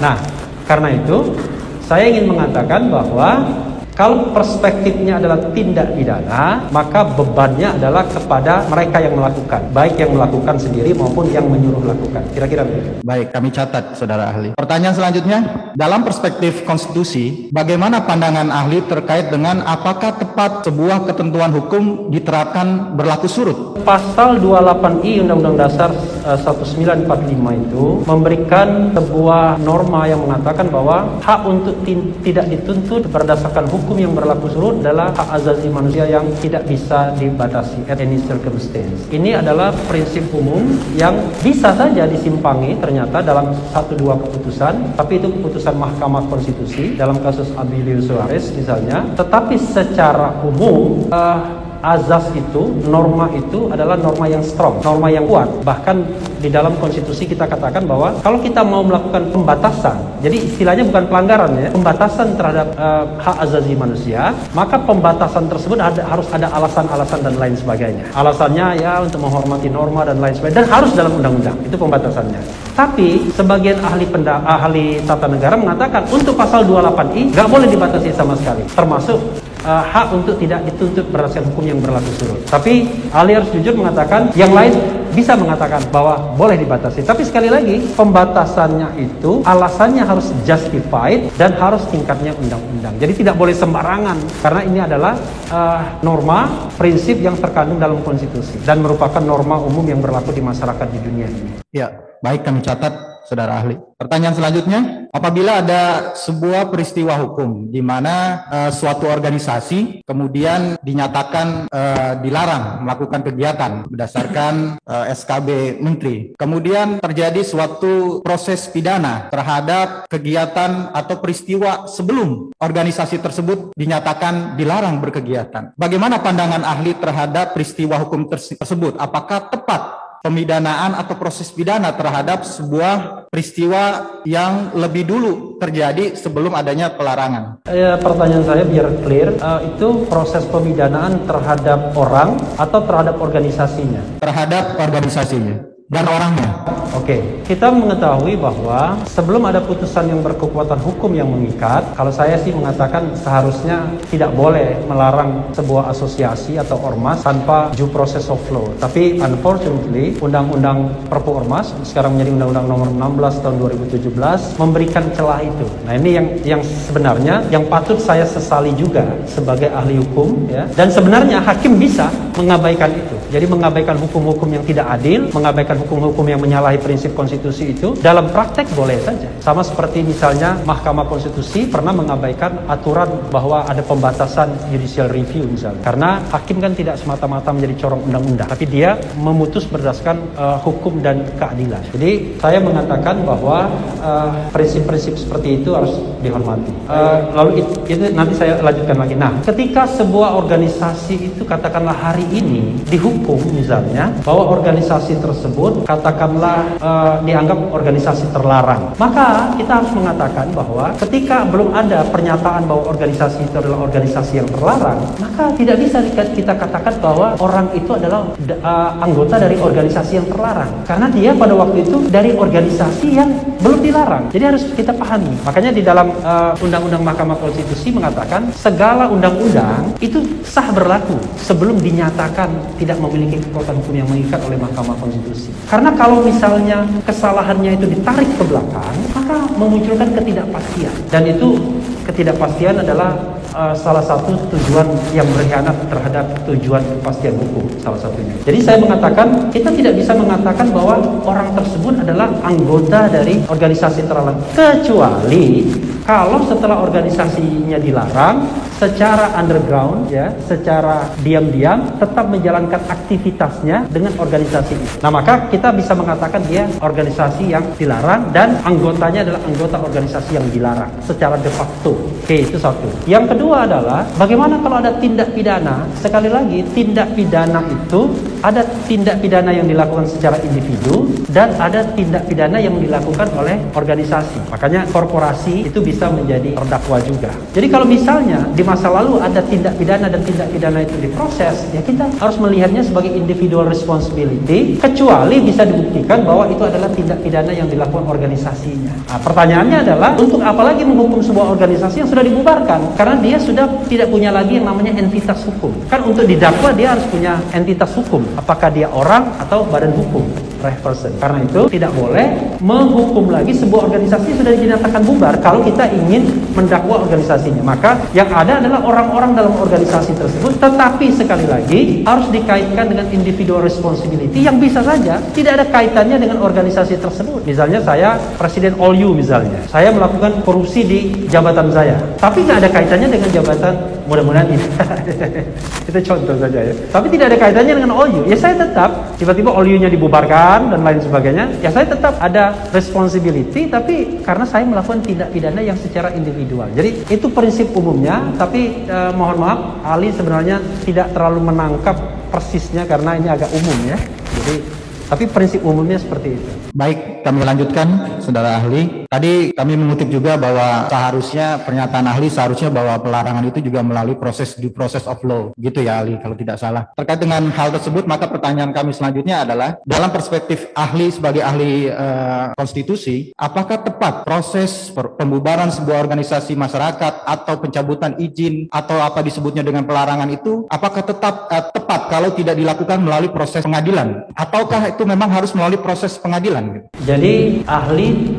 Nah, karena itu saya ingin mengatakan bahwa Kalau perspektifnya adalah tindak pidana, maka bebannya adalah kepada mereka yang melakukan, baik yang melakukan sendiri maupun yang menyuruh lakukan. Kira-kira begitu. Baik, kami catat, Saudara Ahli. Pertanyaan selanjutnya, dalam perspektif konstitusi, bagaimana pandangan ahli terkait dengan apakah tepat sebuah ketentuan hukum diterapkan berlaku surut? Pasal 28I Undang-Undang Dasar 1945 itu memberikan sebuah norma yang mengatakan bahwa hak untuk tidak dituntut berdasarkan hukum yang berlaku surut adalah hak asasi manusia yang tidak bisa dibatasi at any circumstance. Ini adalah prinsip umum yang bisa saja disimpangi ternyata dalam 1-2 keputusan, tapi itu keputusan Mahkamah Konstitusi dalam kasus Abilio Suarez misalnya. Tetapi secara umum azas itu, norma itu adalah norma yang strong, norma yang kuat. Bahkan di dalam konstitusi kita katakan bahwa kalau kita mau melakukan pembatasan, jadi istilahnya bukan pelanggaran ya, pembatasan terhadap hak asasi manusia, maka pembatasan tersebut harus ada alasan-alasan dan lain sebagainya. Alasannya ya untuk menghormati norma dan lain sebagainya, dan harus dalam undang-undang, itu pembatasannya. Tapi sebagian ahli tata negara mengatakan untuk pasal 28I nggak boleh dibatasi sama sekali, termasuk hak untuk tidak dituntut berdasarkan hukum yang berlaku surut. Tapi ahli harus jujur mengatakan, yang lain bisa mengatakan bahwa boleh dibatasi. Tapi sekali lagi, pembatasannya itu alasannya harus justified dan harus tingkatnya undang-undang. Jadi tidak boleh sembarangan, karena ini adalah norma, prinsip yang terkandung dalam konstitusi dan merupakan norma umum yang berlaku di masyarakat di dunia ini. Ya, baik, kami catat, Saudara Ahli. Pertanyaan selanjutnya, apabila ada sebuah peristiwa hukum di mana suatu organisasi kemudian dinyatakan dilarang melakukan kegiatan berdasarkan SKB Menteri, kemudian terjadi suatu proses pidana terhadap kegiatan atau peristiwa sebelum organisasi tersebut dinyatakan dilarang berkegiatan. Bagaimana pandangan ahli terhadap peristiwa hukum tersebut? Apakah tepat pemidanaan atau proses pidana terhadap sebuah peristiwa yang lebih dulu terjadi sebelum adanya pelarangan? Pertanyaan saya biar clear, itu proses pemidanaan terhadap orang atau terhadap organisasinya? Terhadap organisasinya dan orangnya. Oke, kita mengetahui bahwa sebelum ada putusan yang berkekuatan hukum yang mengikat, kalau saya sih mengatakan seharusnya tidak boleh melarang sebuah asosiasi atau ormas tanpa due process of law. Tapi unfortunately, Undang-Undang Perpu Ormas sekarang menjadi Undang-Undang Nomor 16 tahun 2017 memberikan celah itu. Nah, ini yang sebenarnya yang patut saya sesali juga sebagai ahli hukum ya. Dan sebenarnya hakim bisa mengabaikan itu. Jadi mengabaikan hukum-hukum yang tidak adil, mengabaikan hukum-hukum yang menyalahi prinsip konstitusi itu dalam praktek boleh saja. Sama seperti misalnya Mahkamah Konstitusi pernah mengabaikan aturan bahwa ada pembatasan judicial review misalnya. Karena hakim kan tidak semata-mata menjadi corong undang-undang, tapi dia memutus berdasarkan hukum dan keadilan. Jadi saya mengatakan bahwa prinsip-prinsip seperti itu harus dihormati. Lalu itu nanti saya lanjutkan lagi. Nah, ketika sebuah organisasi itu katakanlah hari ini dihukum misalnya bahwa organisasi tersebut katakanlah dianggap organisasi terlarang, maka kita harus mengatakan bahwa ketika belum ada pernyataan bahwa organisasi itu adalah organisasi yang terlarang, maka tidak bisa kita katakan bahwa orang itu adalah anggota dari organisasi yang terlarang, karena dia pada waktu itu dari organisasi yang belum dilarang. Jadi harus kita pahami. Makanya di dalam Undang-Undang Mahkamah Konstitusi mengatakan segala undang-undang itu sah berlaku sebelum dinyatakan tidak memiliki kekuatan hukum yang mengikat oleh Mahkamah Konstitusi. Karena kalau misalnya kesalahannya itu ditarik ke belakang, maka memunculkan ketidakpastian. Dan itu ketidakpastian adalah salah satu tujuan yang berkhianat terhadap tujuan kepastian hukum, salah satunya. Jadi saya mengatakan, kita tidak bisa mengatakan bahwa orang tersebut adalah anggota dari organisasi terlarang, kecuali kalau setelah organisasinya dilarang, secara underground ya, secara diam-diam tetap menjalankan aktivitasnya dengan organisasi itu. Nah, maka kita bisa mengatakan dia organisasi yang dilarang dan anggotanya adalah anggota organisasi yang dilarang secara de facto. Oke, itu satu. Yang kedua adalah bagaimana kalau ada tindak pidana? Sekali lagi, tindak pidana itu ada tindak pidana yang dilakukan secara individu dan ada tindak pidana yang dilakukan oleh organisasi. Makanya korporasi itu bisa menjadi terdakwa juga. Jadi kalau misalnya di masa lalu ada tindak pidana dan tindak pidana itu diproses, ya kita harus melihatnya sebagai individual responsibility, kecuali bisa dibuktikan bahwa itu adalah tindak pidana yang dilakukan organisasinya. Nah, pertanyaannya adalah, untuk apa lagi menghukum sebuah organisasi yang sudah dibubarkan? Karena dia sudah tidak punya lagi yang namanya entitas hukum. Kan untuk didakwa dia harus punya entitas hukum. Apakah dia orang atau badan hukum? Person. Karena itu tidak boleh menghukum lagi sebuah organisasi yang sudah dinyatakan bubar kalau kita ingin mendakwa organisasinya. Maka yang ada adalah orang-orang dalam organisasi tersebut, tetapi sekali lagi harus dikaitkan dengan individual responsibility yang bisa saja tidak ada kaitannya dengan organisasi tersebut. Misalnya saya Presiden All You misalnya, saya melakukan korupsi di jabatan saya, tapi nggak ada kaitannya dengan jabatan, mudah-mudahan ini itu contoh saja ya, tapi tidak ada kaitannya dengan All You, ya saya tetap tiba-tiba All You-nya dibubarkan dan lain sebagainya, ya saya tetap ada responsibility, tapi karena saya melakukan tindak pidana yang secara individual. Jadi itu prinsip umumnya, tapi mohon maaf, ahli sebenarnya tidak terlalu menangkap persisnya karena ini agak umum ya. Jadi tapi prinsip umumnya seperti itu. Baik, kami lanjutkan, saudara ahli. Tadi kami mengutip juga bahwa seharusnya pernyataan ahli seharusnya bahwa pelarangan itu juga melalui due process of law, gitu ya ahli, kalau tidak salah. Terkait dengan hal tersebut, maka pertanyaan kami selanjutnya adalah, dalam perspektif ahli sebagai ahli konstitusi, apakah tepat proses pembubaran sebuah organisasi masyarakat atau pencabutan izin atau apa disebutnya dengan pelarangan itu, apakah tetap tepat kalau tidak dilakukan melalui proses pengadilan, ataukah itu memang harus melalui proses pengadilan? Jadi ahli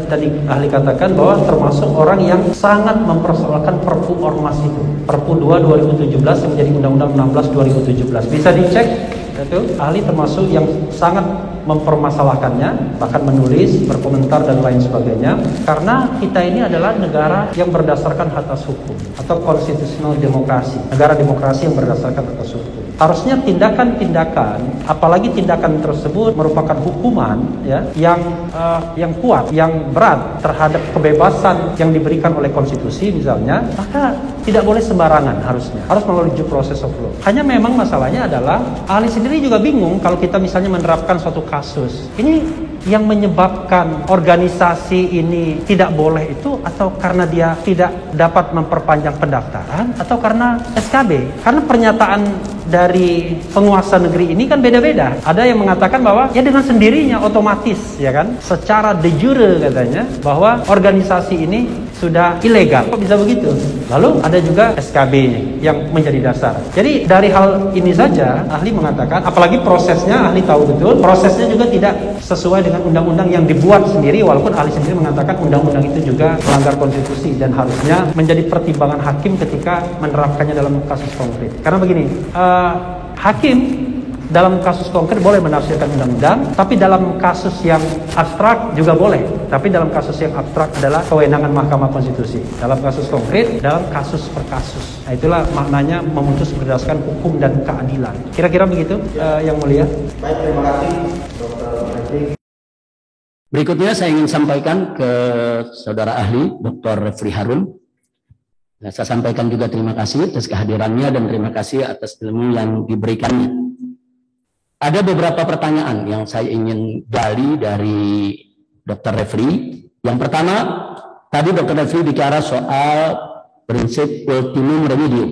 tadi ahli katakan bahwa termasuk orang yang sangat mempersoalkan Perpu Ormas itu, Perpu 2 2017 yang menjadi Undang-Undang 16 2017. Bisa dicek itu, ahli termasuk yang sangat mempermasalahkannya, bahkan menulis, berkomentar dan lain sebagainya. Karena kita ini adalah negara yang berdasarkan atas hukum atau constitutional demokrasi, negara demokrasi yang berdasarkan atas hukum. Harusnya tindakan-tindakan, apalagi tindakan tersebut merupakan hukuman ya, yang kuat, yang berat terhadap kebebasan yang diberikan oleh konstitusi misalnya, maka tidak boleh sembarangan, harus melalui due process of law. Hanya memang masalahnya adalah ahli sendiri juga bingung kalau kita misalnya menerapkan suatu kasus. Ini yang menyebabkan organisasi ini tidak boleh itu, atau karena dia tidak dapat memperpanjang pendaftaran, atau karena SKB. Karena pernyataan dari penguasa negeri ini kan beda-beda. Ada yang mengatakan bahwa ya dengan sendirinya otomatis ya kan, secara de jure katanya bahwa organisasi ini sudah ilegal. Kok bisa begitu? Lalu ada juga SKB yang menjadi dasar. Jadi dari hal ini saja ahli mengatakan, apalagi prosesnya ahli tahu betul, prosesnya juga tidak sesuai dengan undang-undang yang dibuat sendiri, walaupun ahli sendiri mengatakan undang-undang itu juga melanggar konstitusi dan harusnya menjadi pertimbangan hakim ketika menerapkannya dalam kasus konkret. Karena begini, hakim dalam kasus konkret boleh menafsirkan undang-undang, tapi dalam kasus yang abstrak juga boleh. Tapi dalam kasus yang abstrak adalah kewenangan Mahkamah Konstitusi. Dalam kasus konkret, dalam kasus per kasus. Nah, itulah maknanya memutus berdasarkan hukum dan keadilan. Kira-kira begitu, Yang Mulia. Baik, terima kasih, Dr. Refli. Berikutnya saya ingin sampaikan ke saudara ahli, Dr. Refli Harun. Nah, saya sampaikan juga terima kasih atas kehadirannya dan terima kasih atas ilmu yang diberikannya. Ada beberapa pertanyaan yang saya ingin gali dari Dr. Refli. Yang pertama, tadi Dr. Refli bicara soal prinsip ultimum remedium.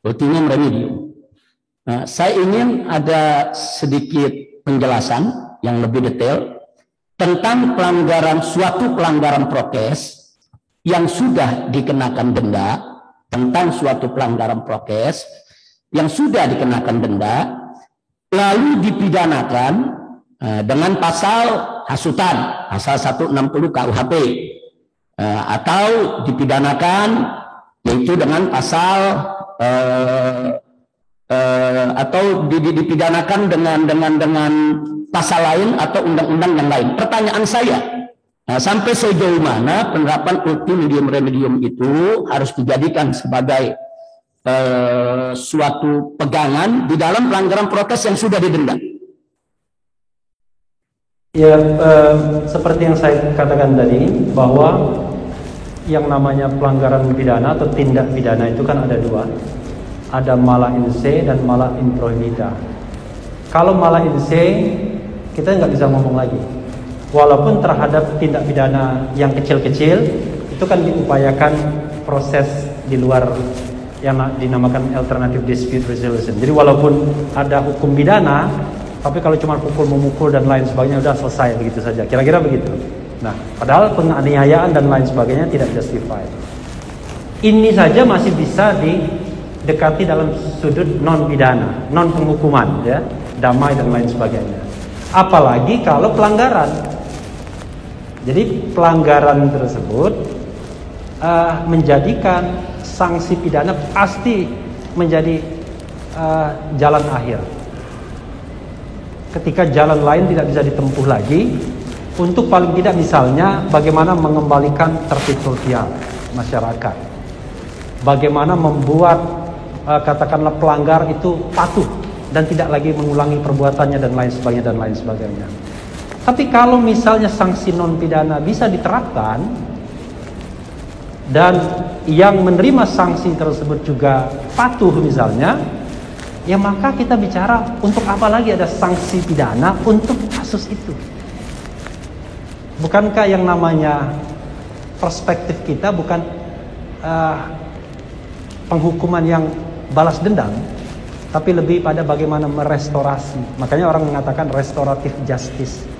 Ultimum remedium. Nah, saya ingin ada sedikit penjelasan yang lebih detail tentang suatu pelanggaran prokes yang sudah dikenakan denda, tentang suatu pelanggaran prokes yang sudah dikenakan denda, lalu dipidanakan dengan pasal hasutan, pasal 160 KUHP, atau dipidanakan yaitu dengan pasal atau dipidanakan dengan pasal lain atau undang-undang yang lain. Pertanyaan saya, sampai sejauh mana penerapan ultimum remedium itu harus dijadikan sebagai suatu pegangan di dalam pelanggaran prokes yang sudah didenda? Ya, seperti yang saya katakan tadi, bahwa yang namanya pelanggaran pidana atau tindak pidana itu kan ada dua. Ada mala in se dan mala in prohibita. Kalau malah insane, kita nggak bisa ngomong lagi. Walaupun terhadap tindak pidana yang kecil-kecil, itu kan diupayakan proses di luar yang dinamakan alternative dispute resolution. Jadi walaupun ada hukum pidana, tapi kalau cuma pukul memukul dan lain sebagainya udah selesai begitu saja. Kira-kira begitu. Nah, padahal penganiayaan dan lain sebagainya tidak justified. Ini saja masih bisa didekati dalam sudut non pidana, non penghukuman, ya, damai dan lain sebagainya. Apalagi kalau pelanggaran. Jadi pelanggaran tersebut menjadikan sanksi pidana pasti menjadi jalan akhir. Ketika jalan lain tidak bisa ditempuh lagi, untuk paling tidak misalnya bagaimana mengembalikan tertib sosial masyarakat, bagaimana membuat katakanlah pelanggar itu patuh dan tidak lagi mengulangi perbuatannya dan lain sebagainya. Tapi kalau misalnya sanksi non pidana bisa diterapkan dan yang menerima sanksi tersebut juga patuh misalnya, ya maka kita bicara untuk apa lagi ada sanksi pidana untuk kasus itu. Bukankah yang namanya perspektif kita bukan penghukuman yang balas dendam, tapi lebih pada bagaimana merestorasi. Makanya orang mengatakan restoratif justice.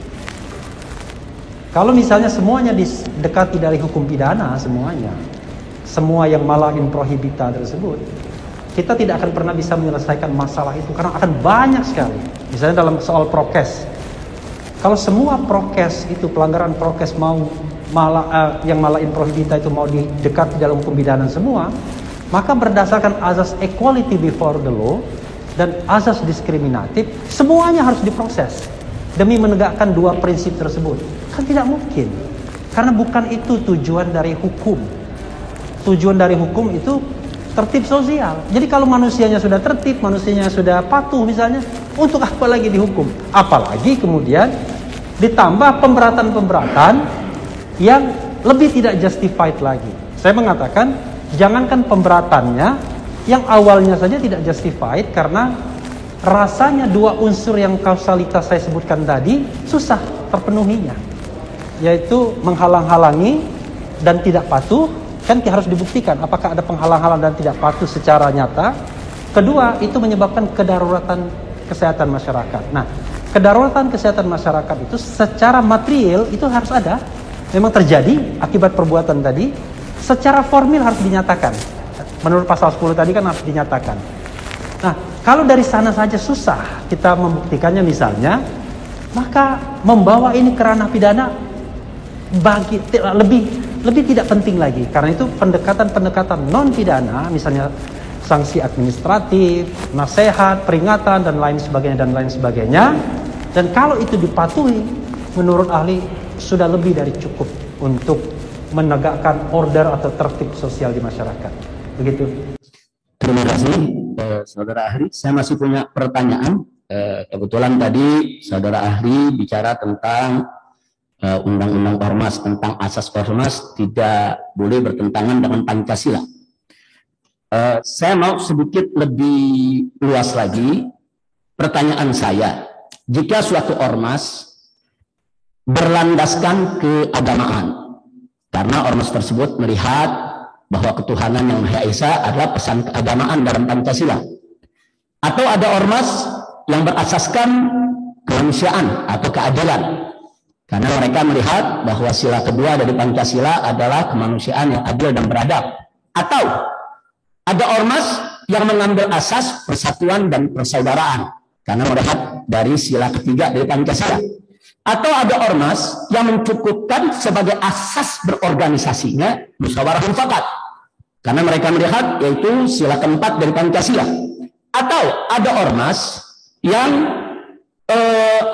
Kalau misalnya semuanya didekati dari hukum pidana, semua yang malah in prohibita tersebut, kita tidak akan pernah bisa menyelesaikan masalah itu karena akan banyak sekali. Misalnya dalam soal prokes, kalau semua prokes itu pelanggaran prokes yang malah in prohibita itu mau didekati dalam hukum pidana semua, maka berdasarkan azas equality before the law dan azas diskriminatif, semuanya harus diproses demi menegakkan dua prinsip tersebut. Kan tidak mungkin, karena bukan itu tujuan dari hukum. Tujuan dari hukum itu tertib sosial. Jadi kalau manusianya sudah tertib, manusianya sudah patuh misalnya, untuk apa lagi dihukum? Apalagi kemudian ditambah pemberatan-pemberatan yang lebih tidak justified lagi. Saya mengatakan, jangankan pemberatannya, yang awalnya saja tidak justified karena rasanya dua unsur yang kausalitas saya sebutkan tadi susah terpenuhinya, yaitu menghalang-halangi dan tidak patuh. Kan harus dibuktikan apakah ada penghalang-halang dan tidak patuh secara nyata. Kedua, itu menyebabkan kedaruratan kesehatan masyarakat. Nah, kedaruratan kesehatan masyarakat itu secara material itu harus ada, memang terjadi akibat perbuatan tadi, secara formil harus dinyatakan. Menurut pasal 10 tadi kan harus dinyatakan. Nah, kalau dari sana saja susah kita membuktikannya misalnya, maka membawa ini ke ranah pidana lebih tidak penting lagi. Karena itu pendekatan non pidana, misalnya sanksi administratif, nasihat, peringatan dan lain sebagainya. Dan kalau itu dipatuhi, menurut ahli sudah lebih dari cukup untuk menegakkan order atau tertib sosial di masyarakat. Begitu. Terima kasih, saudara ahli. Saya masih punya pertanyaan. Kebetulan tadi saudara ahli bicara tentang undang-undang ormas, tentang asas ormas tidak boleh bertentangan dengan Pancasila. Saya mau sedikit lebih luas lagi. Pertanyaan saya, jika suatu ormas berlandaskan keagamaan, karena ormas tersebut melihat bahwa ketuhanan yang Maha Esa adalah pesan keagamaan dalam Pancasila, atau ada ormas yang berasaskan kemanusiaan atau keadilan, karena mereka melihat bahwa sila kedua dari Pancasila adalah kemanusiaan yang adil dan beradab. Atau ada ormas yang mengambil asas persatuan dan persaudaraan karena melihat dari sila ketiga dari Pancasila. Atau ada ormas yang mencukupkan sebagai asas berorganisasinya musyawarah mufakat karena mereka melihat yaitu sila keempat dari Pancasila. Atau ada ormas yang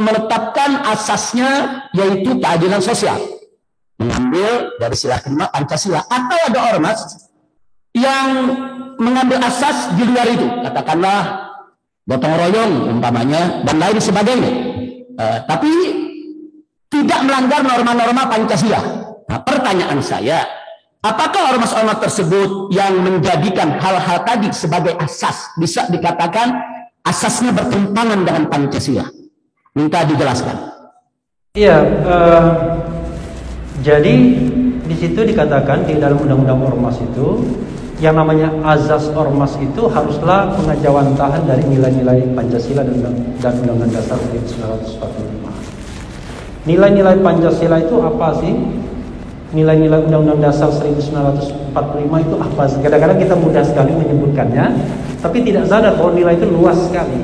menetapkan asasnya yaitu keadilan sosial, mengambil dari sila kelima Pancasila. Atau ada ormas yang mengambil asas di luar itu, katakanlah gotong royong umpamanya dan lain sebagainya, tapi tidak melanggar norma-norma Pancasila. Nah, pertanyaan saya, apakah ormas-ormas tersebut yang menjadikan hal-hal tadi sebagai asas bisa dikatakan asasnya bertentangan dengan Pancasila? Minta dijelaskan. Iya, jadi di situ dikatakan di dalam Undang-Undang Ormas itu, yang namanya azas ormas itu haruslah pengajawantahan dari nilai-nilai Pancasila dan Undang-Undang Dasar 1945. Nilai-nilai Pancasila itu apa sih? Nilai-nilai Undang-Undang Dasar 1945 itu apa sih? Kadang-kadang kita mudah sekali menyebutkannya, tapi tidak sadar bahwa nilai itu luas sekali.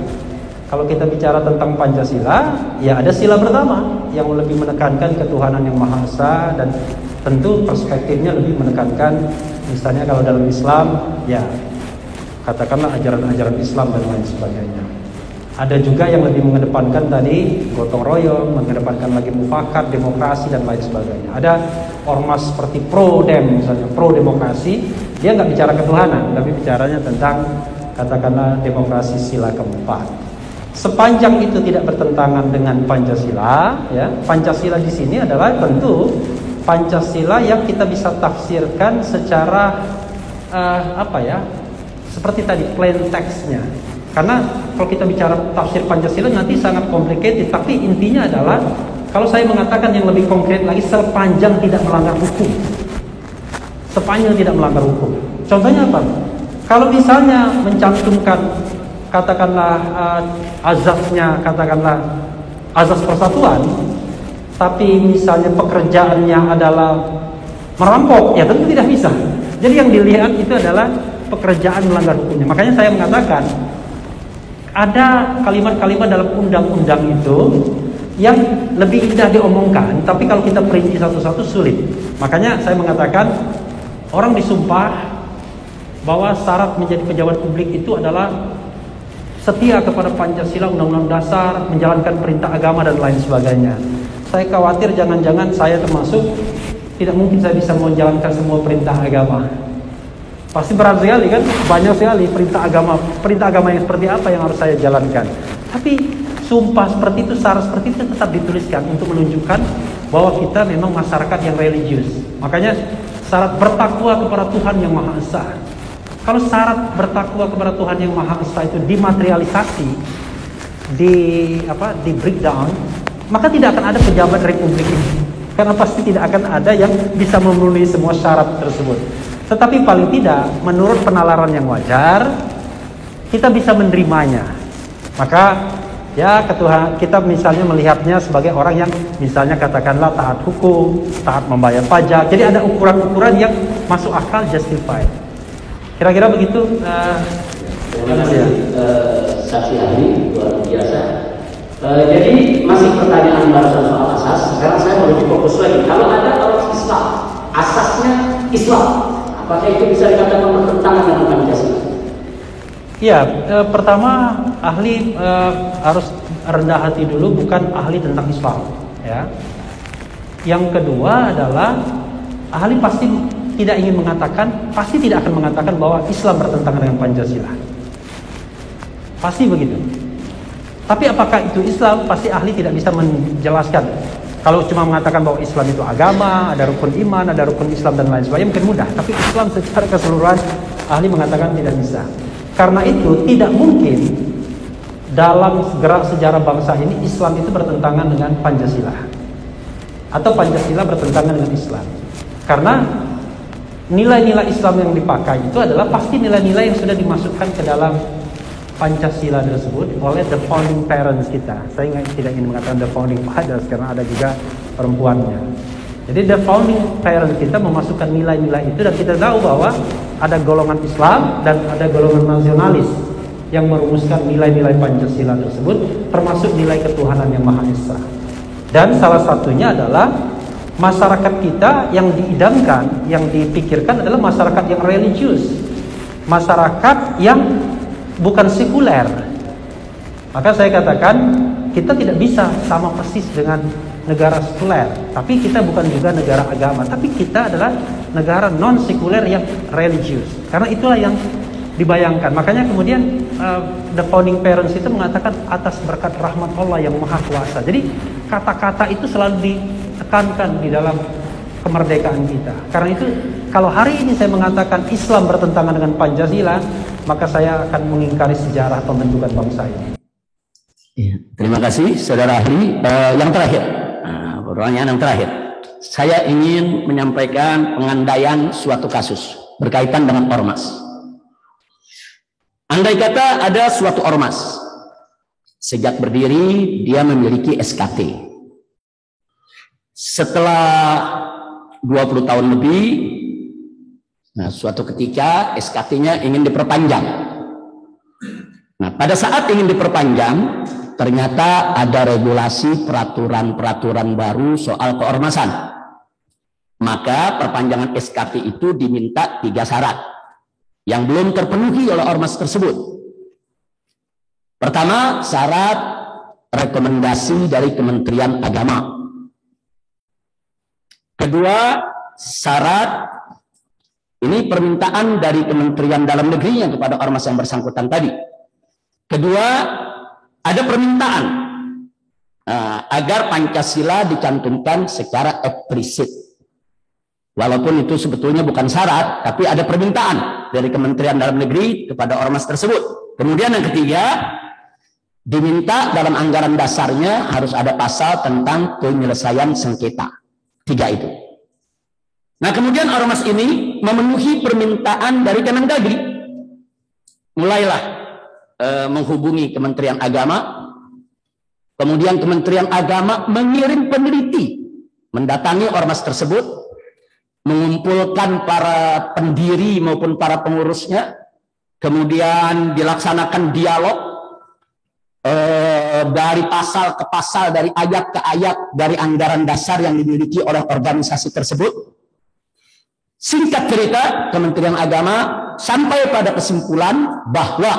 Kalau kita bicara tentang Pancasila, ya ada sila pertama yang lebih menekankan ketuhanan yang Maha Esa, dan tentu perspektifnya lebih menekankan, misalnya kalau dalam Islam, ya katakanlah ajaran-ajaran Islam dan lain sebagainya. Ada juga yang lebih mengedepankan tadi gotong royong, mengedepankan lagi mufakat, demokrasi dan lain sebagainya. Ada ormas seperti pro-dem misalnya, pro-demokrasi, dia nggak bicara ketuhanan, tapi bicaranya tentang katakanlah demokrasi sila keempat. Sepanjang itu tidak bertentangan dengan Pancasila, ya, Pancasila di sini adalah tentu Pancasila yang kita bisa tafsirkan secara seperti tadi plain text-nya. Karena kalau kita bicara tafsir Pancasila nanti sangat complicated, tapi intinya adalah kalau saya mengatakan yang lebih konkret lagi, sepanjang tidak melanggar hukum. Sepanjang tidak melanggar hukum. Contohnya apa? Kalau misalnya mencantumkan katakanlah azasnya, katakanlah azas persatuan, tapi misalnya pekerjaannya adalah merampok, ya tentu tidak bisa. Jadi yang dilihat itu adalah pekerjaan melanggar hukumnya. Makanya saya mengatakan ada kalimat-kalimat dalam undang-undang itu yang lebih indah diomongkan, tapi kalau kita perinci satu-satu sulit. Makanya saya mengatakan orang disumpah bahwa syarat menjadi pejabat publik itu adalah setia kepada Pancasila, Undang-Undang Dasar, menjalankan perintah agama dan lain sebagainya. Saya khawatir jangan-jangan saya termasuk tidak mungkin saya bisa menjalankan semua perintah agama. Pasti berat sekali kan, banyak sekali perintah agama yang seperti apa yang harus saya jalankan. Tapi sumpah seperti itu, syarat seperti itu tetap dituliskan untuk menunjukkan bahwa kita memang masyarakat yang religius. Makanya syarat bertakwa kepada Tuhan yang Maha Esa. Kalau syarat bertakwa kepada Tuhan yang Maha Esa itu dimaterialisasi, di breakdown, maka tidak akan ada pejabat republik ini. Karena pasti tidak akan ada yang bisa memenuhi semua syarat tersebut. Tetapi paling tidak, menurut penalaran yang wajar, kita bisa menerimanya. Maka ya kita misalnya melihatnya sebagai orang yang misalnya katakanlah taat hukum, taat membayar pajak. Jadi ada ukuran-ukuran yang masuk akal, justified. Kira-kira begitu. Terima kasih saksi ahli, luar biasa. Jadi masih pertanyaan barusan soal asas. Sekarang saya mau fokus lagi. Kalau ada orang Islam, asasnya Islam, apakah itu bisa dikatakan bertentangan dengan Pancasila? Ya, pertama ahli harus rendah hati dulu, bukan ahli tentang Islam. Ya. Yang kedua adalah ahli pasti tidak ingin mengatakan, pasti tidak akan mengatakan bahwa Islam bertentangan dengan Pancasila. Pasti begitu. Tapi apakah itu Islam? Pasti ahli tidak bisa menjelaskan. Kalau cuma mengatakan bahwa Islam itu agama, ada rukun iman, ada rukun Islam dan lain sebagainya mungkin mudah. Tapi Islam secara keseluruhan ahli mengatakan tidak bisa. Karena itu tidak mungkin dalam gerak sejarah bangsa ini Islam itu bertentangan dengan Pancasila. Atau Pancasila bertentangan dengan Islam. Karena nilai-nilai Islam yang dipakai itu adalah pasti nilai-nilai yang sudah dimasukkan ke dalam Pancasila tersebut oleh the founding parents kita. Saya tidak ingin mengatakan the founding fathers karena ada juga perempuannya. Jadi the founding parents kita memasukkan nilai-nilai itu, dan kita tahu bahwa ada golongan Islam dan ada golongan nasionalis yang merumuskan nilai-nilai Pancasila tersebut, termasuk nilai ketuhanan yang Maha Esa. Dan salah satunya adalah masyarakat kita yang diidamkan, yang dipikirkan adalah masyarakat yang religius, masyarakat yang bukan sekuler. Maka saya katakan kita tidak bisa sama persis dengan negara sekuler, tapi kita bukan juga negara agama, tapi kita adalah negara non sekuler yang religius. Karena itulah yang dibayangkan. Makanya kemudian the founding parents itu mengatakan atas berkat rahmat Allah yang Maha Kuasa. Jadi kata-kata itu selalu ditekankan di dalam kemerdekaan kita. Karena itu kalau hari ini saya mengatakan Islam bertentangan dengan Pancasila, maka saya akan mengingkari sejarah pembentukan bangsa ini. Ya, terima kasih saudara ahli. Yang terakhir, pertanyaan yang terakhir, saya ingin menyampaikan pengandaian suatu kasus berkaitan dengan ormas. Andai kata ada suatu ormas, sejak berdiri dia memiliki SKT. Setelah 20 tahun lebih, nah suatu ketika SKT-nya ingin diperpanjang. Nah pada saat ingin diperpanjang, ternyata ada regulasi peraturan-peraturan baru soal keormasan. Maka perpanjangan SKT itu diminta 3 syarat yang belum terpenuhi oleh ormas tersebut. Pertama, syarat rekomendasi dari Kementerian Agama. Kedua, syarat ini permintaan dari Kementerian Dalam Negeri yang kepada ormas yang bersangkutan tadi. Kedua, ada permintaan agar Pancasila dicantumkan secara eksplisit. Walaupun itu sebetulnya bukan syarat, tapi ada permintaan dari Kementerian Dalam Negeri kepada ormas tersebut. Kemudian yang ketiga, diminta dalam anggaran dasarnya harus ada pasal tentang penyelesaian sengketa. 3 itu. Nah kemudian ormas ini memenuhi permintaan dari Kemendagri. Mulailah menghubungi Kementerian Agama. Kemudian Kementerian Agama mengirim peneliti mendatangi ormas tersebut, mengumpulkan para pendiri maupun para pengurusnya, kemudian dilaksanakan dialog dari pasal ke pasal, dari ayat ke ayat, dari anggaran dasar yang dimiliki oleh organisasi tersebut. Singkat cerita, Kementerian Agama sampai pada kesimpulan bahwa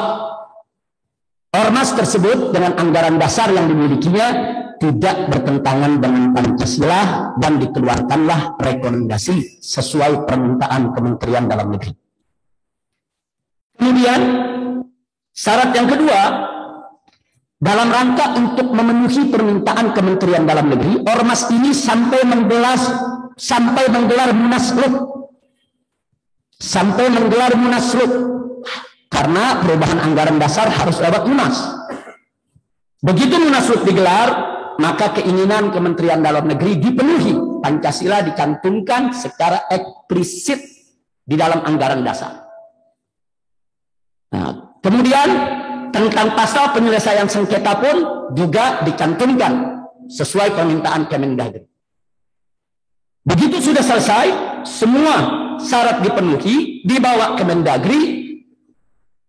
ormas tersebut dengan anggaran dasar yang dimilikinya tidak bertentangan dengan Pancasila dan dikeluarkanlah rekomendasi sesuai permintaan Kementerian Dalam Negeri. Kemudian syarat yang kedua, dalam rangka untuk memenuhi permintaan Kementerian Dalam Negeri, ormas ini sampai menggelar munaslup karena perubahan anggaran dasar harus lewat munas. Begitu munaslup digelar, maka keinginan Kementerian Dalam Negeri dipenuhi, Pancasila dicantumkan secara eksplisit di dalam anggaran dasar. Nah, kemudian tentang pasal penyelesaian sengketa pun juga dicantumkan sesuai permintaan Kemendagri. Begitu sudah selesai, semua syarat dipenuhi, dibawa Kemendagri,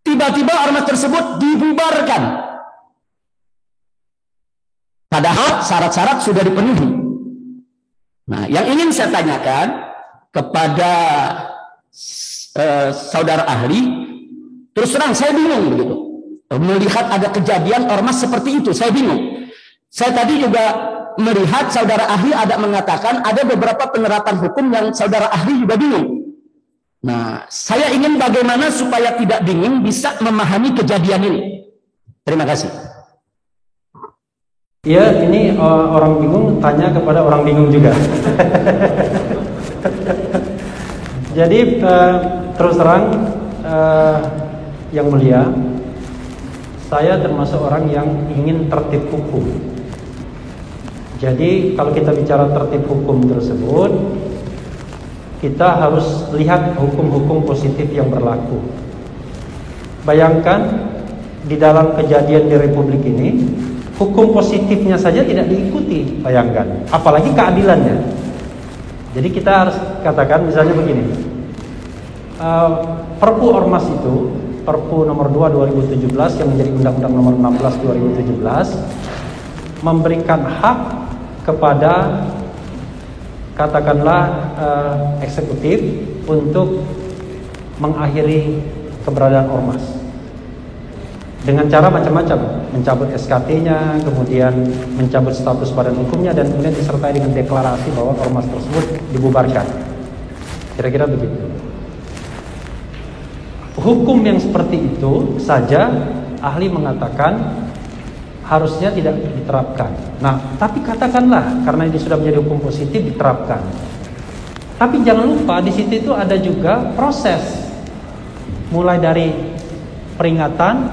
tiba-tiba ormas tersebut dibubarkan. Padahal syarat-syarat sudah dipenuhi. Nah, yang ingin saya tanyakan kepada saudara ahli, terus terang saya bingung begitu. Melihat ada kejadian ormas seperti itu, saya bingung. Saya tadi juga melihat saudara ahli ada mengatakan ada beberapa penerapan hukum yang saudara ahli juga bingung. Nah, saya ingin bagaimana supaya tidak bingung bisa memahami kejadian ini. Terima kasih. Ya, ini orang bingung tanya kepada orang bingung juga. Jadi terus terang yang mulia, saya termasuk orang yang ingin tertib hukum. Jadi kalau kita bicara tertib hukum tersebut, kita harus lihat hukum-hukum positif yang berlaku. Bayangkan di dalam kejadian di Republik ini, hukum positifnya saja tidak diikuti, bayangkan, apalagi keadilannya. Jadi kita harus katakan misalnya begini, Perpu Ormas itu, Perpu nomor 2 2017 yang menjadi Undang-Undang nomor 16 2017 memberikan hak kepada katakanlah eksekutif untuk mengakhiri keberadaan ormas dengan cara macam-macam, mencabut SKT-nya, kemudian mencabut status badan hukumnya, dan kemudian disertai dengan deklarasi bahwa ormas tersebut dibubarkan. Kira-kira begitu. Hukum yang seperti itu saja ahli mengatakan harusnya tidak diterapkan. Nah, tapi katakanlah karena ini sudah menjadi hukum positif diterapkan. Tapi jangan lupa di situ itu ada juga proses, mulai dari peringatan,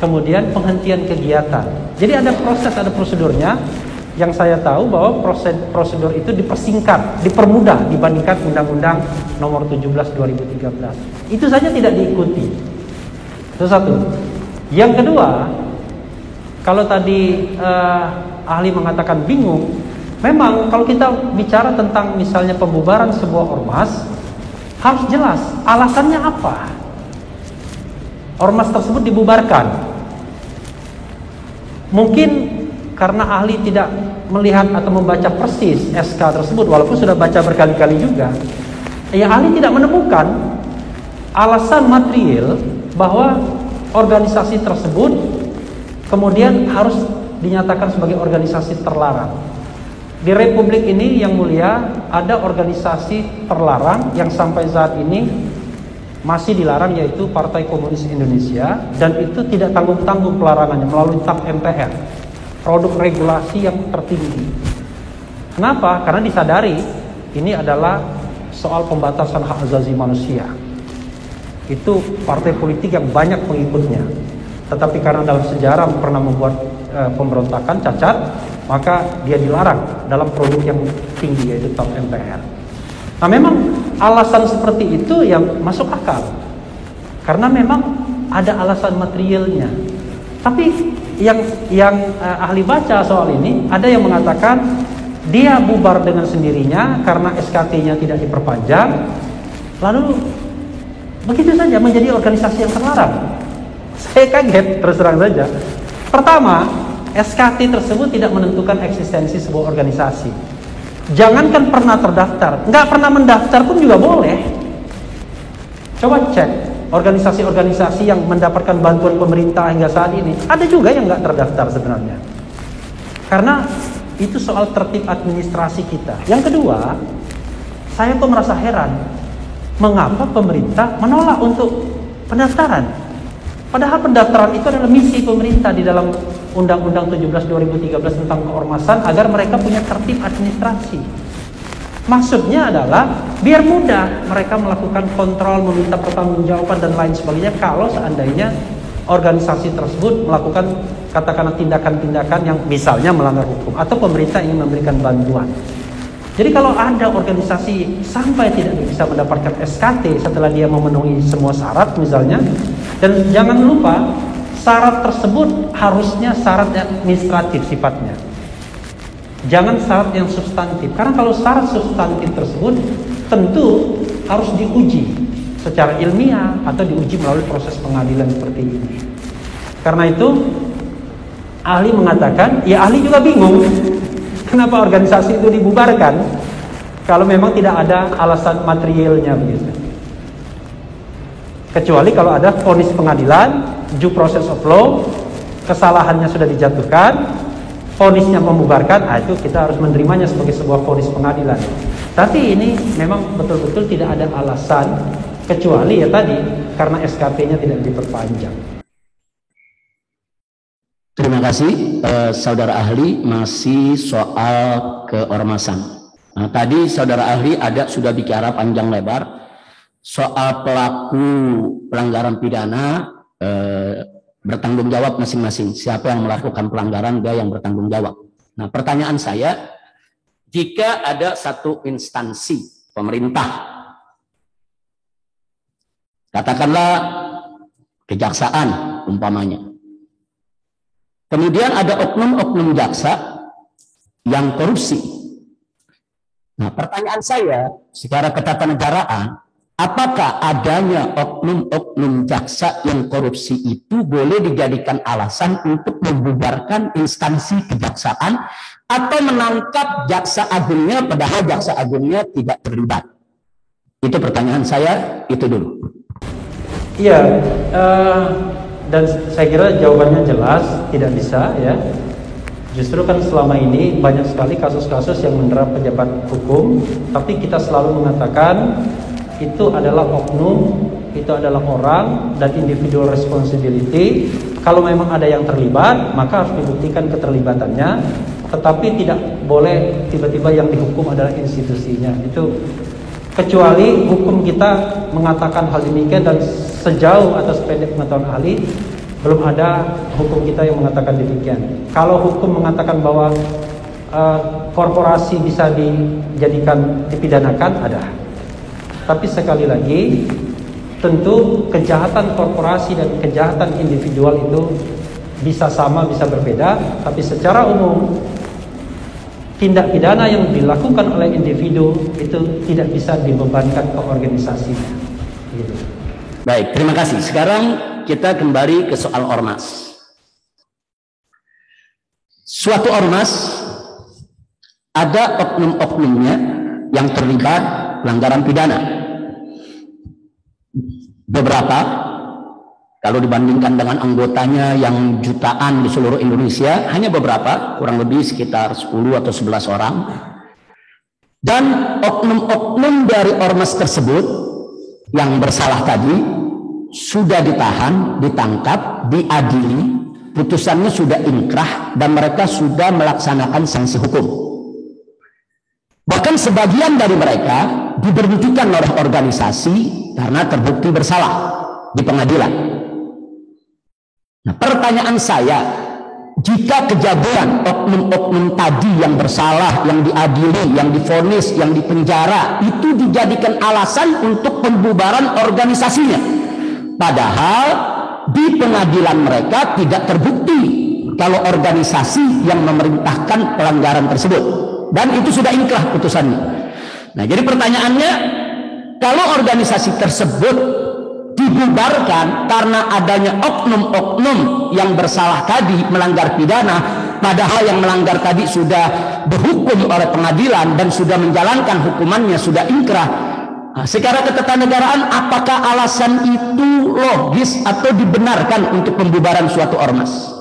kemudian penghentian kegiatan. Jadi ada proses, ada prosedurnya. Yang saya tahu bahwa prosedur itu dipersingkat, dipermudah dibandingkan Undang-Undang Nomor 17 2013. Itu saja tidak diikuti. Itu satu. Yang kedua, kalau tadi ahli mengatakan bingung, memang kalau kita bicara tentang misalnya pembubaran sebuah ormas, harus jelas alasannya apa. Ormas tersebut dibubarkan. Mungkin karena ahli tidak melihat atau membaca persis SK tersebut, walaupun sudah baca berkali-kali juga. Ya, ahli tidak menemukan alasan material bahwa organisasi tersebut kemudian harus dinyatakan sebagai organisasi terlarang. Di Republik ini yang mulia ada organisasi terlarang yang sampai saat ini masih dilarang, yaitu Partai Komunis Indonesia, dan itu tidak tanggung-tanggung pelarangannya melalui TAP MPR, produk regulasi yang tertinggi. Kenapa? Karena disadari ini adalah soal pembatasan hak asasi manusia. Itu partai politik yang banyak pengikutnya, tetapi karena dalam sejarah pernah membuat pemberontakan cacat, maka dia dilarang dalam produk yang tinggi, yaitu TAP MPR. Nah, memang alasan seperti itu yang masuk akal, karena memang ada alasan materialnya. Tapi yang ahli baca soal ini, ada yang mengatakan dia bubar dengan sendirinya karena SKT-nya tidak diperpanjang, lalu begitu saja menjadi organisasi yang terlarang. Saya kaget, terus terang saja. Pertama, SKT tersebut tidak menentukan eksistensi sebuah organisasi. Jangankan pernah terdaftar, nggak pernah mendaftar pun juga boleh. Coba cek organisasi-organisasi yang mendapatkan bantuan pemerintah hingga saat ini, ada juga yang nggak terdaftar sebenarnya. Karena itu soal tertib administrasi kita. Yang kedua, saya kok merasa heran, mengapa pemerintah menolak untuk pendaftaran? Padahal pendaftaran itu adalah misi pemerintah di dalam Undang-Undang 17 2013 tentang keormasan, agar mereka punya tertib administrasi. Maksudnya adalah biar mudah mereka melakukan kontrol, meminta pertanggungjawaban dan lain sebagainya kalau seandainya organisasi tersebut melakukan katakanlah tindakan-tindakan yang misalnya melanggar hukum atau pemerintah ingin memberikan bantuan. Jadi kalau ada organisasi sampai tidak bisa mendapatkan SKT setelah dia memenuhi semua syarat misalnya, dan jangan lupa syarat tersebut harusnya syarat administratif sifatnya, jangan syarat yang substantif. Karena kalau syarat substantif tersebut tentu harus diuji secara ilmiah atau diuji melalui proses pengadilan seperti ini. Karena itu ahli mengatakan, ya ahli juga bingung kenapa organisasi itu dibubarkan kalau memang tidak ada alasan materialnya begitu. Kecuali kalau ada vonis pengadilan, due process of law, kesalahannya sudah dijatuhkan, vonisnya membubarkan, itu kita harus menerimanya sebagai sebuah vonis pengadilan. Tapi ini memang betul-betul tidak ada alasan, kecuali ya tadi karena SKT-nya tidak diperpanjang. Terima kasih saudara ahli. Masih soal keormasan. Nah, tadi saudara ahli sudah bicara panjang lebar soal pelaku pelanggaran pidana, bertanggung jawab masing-masing. Siapa yang melakukan pelanggaran, dia yang bertanggung jawab. Nah, pertanyaan saya, jika ada satu instansi pemerintah, katakanlah kejaksaan umpamanya, kemudian ada oknum-oknum jaksa yang korupsi. Nah, pertanyaan saya secara ketatanegaraan, apakah adanya oknum-oknum jaksa yang korupsi itu boleh dijadikan alasan untuk membubarkan instansi kejaksaan atau menangkap jaksa agungnya padahal jaksa agungnya tidak terlibat? Itu pertanyaan saya, itu dulu. Iya, dan saya kira jawabannya jelas, tidak bisa ya. Justru kan selama ini banyak sekali kasus-kasus yang mendera pejabat hukum, tapi kita selalu mengatakan itu adalah oknum, itu adalah orang dan individual responsibility. Kalau memang ada yang terlibat, maka harus dibuktikan keterlibatannya, tetapi tidak boleh tiba-tiba yang dihukum adalah institusinya. Itu Kecuali hukum kita mengatakan hal demikian, dan sejauh atau sependek pengetahuan ahli belum ada hukum kita yang mengatakan demikian. Kalau hukum mengatakan bahwa korporasi bisa dipidanakan, ada. Tapi sekali lagi, tentu kejahatan korporasi dan kejahatan individual itu bisa sama, bisa berbeda. Tapi secara umum, tindak pidana yang dilakukan oleh individu itu tidak bisa dibebankan ke organisasinya. Gitu. Baik, terima kasih. Sekarang kita kembali ke soal ormas. Suatu ormas ada oknum-oknumnya yang terlibat pelanggaran pidana. Beberapa, kalau dibandingkan dengan anggotanya yang jutaan di seluruh Indonesia, hanya beberapa, kurang lebih sekitar 10 atau 11 orang. Dan oknum-oknum dari ormas tersebut yang bersalah tadi sudah ditahan, ditangkap, diadili, putusannya sudah inkrah, dan mereka sudah melaksanakan sanksi hukum. Bahkan sebagian dari mereka diberhentikan oleh organisasi karena terbukti bersalah di pengadilan. Nah, pertanyaan saya, jika kejadian oknum-oknum tadi yang bersalah, yang diadili, yang divonis, yang dipenjara, itu dijadikan alasan untuk pembubaran organisasinya, padahal di pengadilan mereka tidak terbukti kalau organisasi yang memerintahkan pelanggaran tersebut, dan itu sudah inkrah putusannya. Nah, jadi pertanyaannya, kalau organisasi tersebut dibubarkan karena adanya oknum-oknum yang bersalah tadi melanggar pidana, padahal yang melanggar tadi sudah berhukum oleh pengadilan dan sudah menjalankan hukumannya, sudah inkrah, nah, secara ketatanegaraan apakah alasan itu logis atau dibenarkan untuk pembubaran suatu ormas?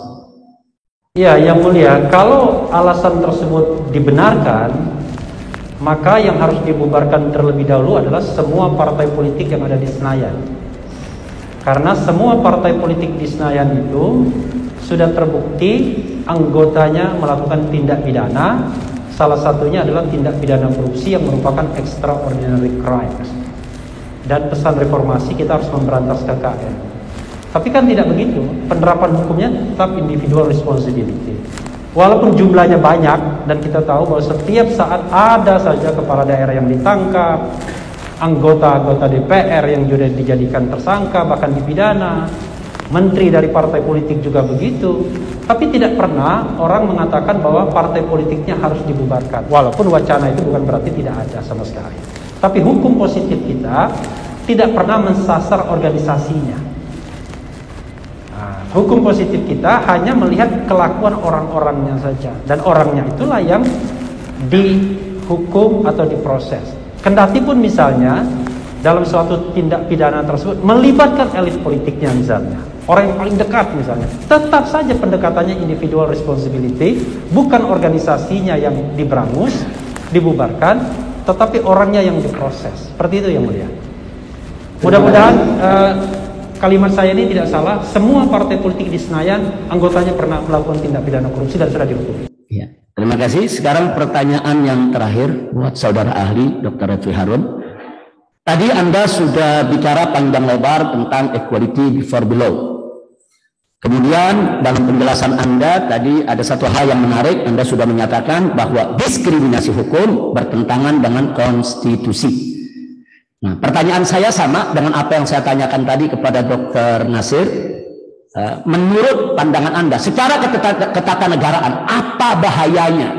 Ya, Yang Mulia, kalau alasan tersebut dibenarkan, maka yang harus dibubarkan terlebih dahulu adalah semua partai politik yang ada di Senayan. Karena semua partai politik di Senayan itu sudah terbukti anggotanya melakukan tindak pidana. Salah satunya adalah tindak pidana korupsi yang merupakan extraordinary crimes. Dan pesan reformasi, kita harus memberantas KKN. Tapi kan tidak begitu, penerapan hukumnya tetap individual responsibility. Walaupun jumlahnya banyak, dan kita tahu bahwa setiap saat ada saja kepala daerah yang ditangkap, anggota-anggota DPR yang sudah dijadikan tersangka, bahkan dipidana, menteri dari partai politik juga begitu. Tapi tidak pernah orang mengatakan bahwa partai politiknya harus dibubarkan. Walaupun wacana itu bukan berarti tidak ada sama sekali. Tapi hukum positif kita tidak pernah mensasar organisasinya. Hukum positif kita hanya melihat kelakuan orang-orangnya saja, dan orangnya itulah yang dihukum atau diproses. Kendati pun misalnya dalam suatu tindak pidana tersebut melibatkan elit politiknya misalnya, orang yang paling dekat misalnya, tetap saja pendekatannya individual responsibility, bukan organisasinya yang diberangus, dibubarkan, tetapi orangnya yang diproses. Seperti itu Yang Mulia. Mudah-mudahan kalimat saya ini tidak salah. Semua partai politik di Senayan anggotanya pernah melakukan tindak pidana korupsi dan sudah dihukum. Ya, terima kasih. Sekarang pertanyaan yang terakhir buat saudara ahli Dr. Refli Harun. Tadi Anda sudah bicara panjang lebar tentang equality before the law. Kemudian dalam penjelasan Anda tadi ada satu hal yang menarik. Anda sudah menyatakan bahwa diskriminasi hukum bertentangan dengan konstitusi. Nah, pertanyaan saya sama dengan apa yang saya tanyakan tadi kepada Dr. Nasir. Menurut pandangan Anda, secara ketatanegaraan, apa bahayanya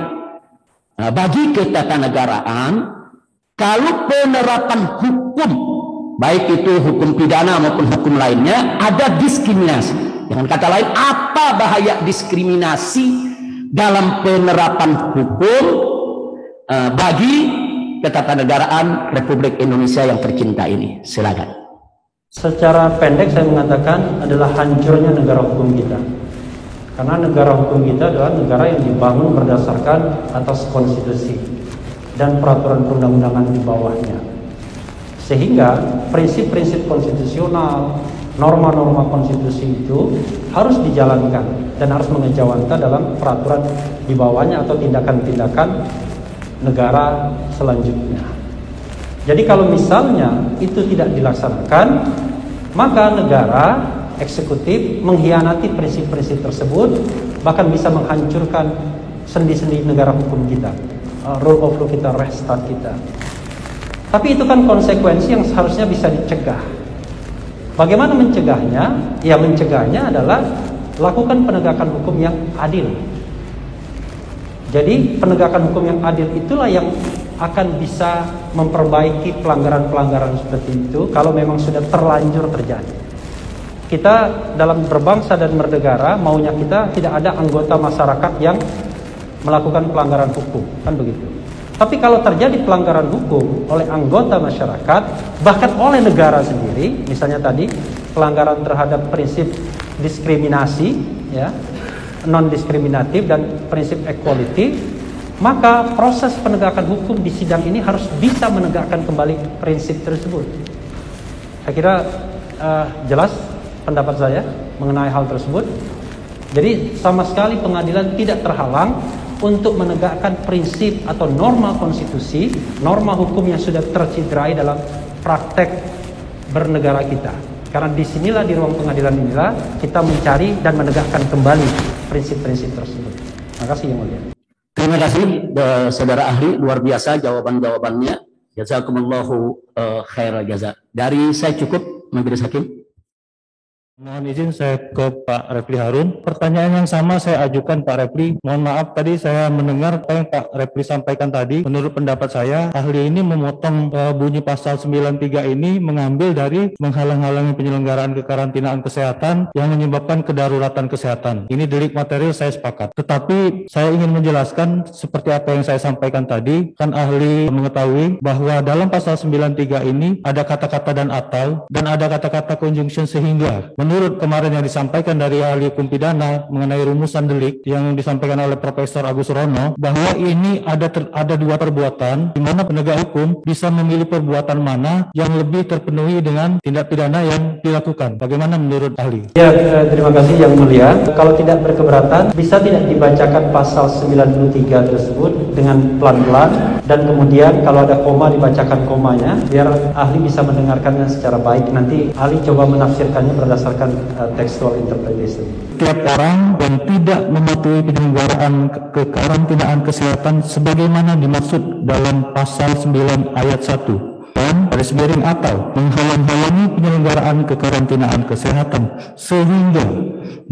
bagi ketatanegaraan kalau penerapan hukum, baik itu hukum pidana maupun hukum lainnya, ada diskriminasi? Dengan kata lain, apa bahaya diskriminasi dalam penerapan hukum bagi ketatanegaraan Republik Indonesia yang tercinta ini? Silakan. Secara pendek saya mengatakan adalah hancurnya negara hukum kita. Karena negara hukum kita adalah negara yang dibangun berdasarkan atas konstitusi dan peraturan perundang-undangan di bawahnya. Sehingga prinsip-prinsip konstitusional, norma-norma konstitusi itu harus dijalankan dan harus mengejawantah dalam peraturan di bawahnya atau tindakan-tindakan negara selanjutnya. Jadi kalau misalnya itu tidak dilaksanakan, maka negara eksekutif mengkhianati prinsip-prinsip tersebut, bahkan bisa menghancurkan sendi-sendi negara hukum kita, rule of law kita, restart kita. Tapi itu kan konsekuensi yang seharusnya bisa dicegah. Bagaimana mencegahnya? Ya, mencegahnya adalah lakukan penegakan hukum yang adil. Jadi penegakan hukum yang adil itulah yang akan bisa memperbaiki pelanggaran-pelanggaran seperti itu kalau memang sudah terlanjur terjadi. Kita dalam berbangsa dan bernegara maunya kita tidak ada anggota masyarakat yang melakukan pelanggaran hukum, kan begitu. Tapi kalau terjadi pelanggaran hukum oleh anggota masyarakat, bahkan oleh negara sendiri, misalnya tadi pelanggaran terhadap prinsip diskriminasi, ya, non-diskriminatif dan prinsip equality, maka proses penegakan hukum di sidang ini harus bisa menegakkan kembali prinsip tersebut. Saya kira jelas pendapat saya mengenai hal tersebut. Jadi sama sekali pengadilan tidak terhalang untuk menegakkan prinsip atau norma konstitusi, norma hukum yang sudah tercederai dalam praktek bernegara kita. Karena disinilah, di ruang pengadilan inilah kita mencari dan menegakkan kembali prinsip-prinsip tersebut. Terima kasih Yang Mulia. Terima kasih saudara ahli, luar biasa jawaban-jawabannya. Jazakumullahu khairal jaza. Dari saya cukup, Majelis Hakim. Mohon izin saya ke Pak Refli Harun. Pertanyaan yang sama saya ajukan Pak Refli. Mohon maaf tadi saya mendengar apa yang Pak Refli sampaikan tadi. Menurut pendapat saya, ahli ini memotong bunyi pasal 93 ini mengambil dari menghalang-halangi penyelenggaraan kekarantinaan kesehatan yang menyebabkan kedaruratan kesehatan. Ini delik material, saya sepakat. Tetapi saya ingin menjelaskan seperti apa yang saya sampaikan tadi. Kan ahli mengetahui bahwa dalam pasal 93 ini ada kata-kata dan atau, dan ada kata-kata conjunction sehingga. Menurut kemarin yang disampaikan dari ahli hukum pidana mengenai rumusan delik yang disampaikan oleh Profesor Agus Rono, bahwa ini ada dua perbuatan di mana penegak hukum bisa memilih perbuatan mana yang lebih terpenuhi dengan tindak pidana yang dilakukan. Bagaimana menurut ahli? Ya, terima kasih Yang Mulia. Kalau tidak berkeberatan, bisa tidak dibacakan pasal 93 tersebut dengan pelan-pelan, dan kemudian kalau ada koma dibacakan komanya biar ahli bisa mendengarkannya secara baik. Nanti ahli coba menafsirkannya berdasarkan textual interpretation. Setiap orang yang tidak mematuhi penyelenggaraan kekarantinaan kesehatan sebagaimana dimaksud dalam pasal 9 ayat 1 dan garis miring atau menghalang-halangi penyelenggaraan kekarantinaan kesehatan sehingga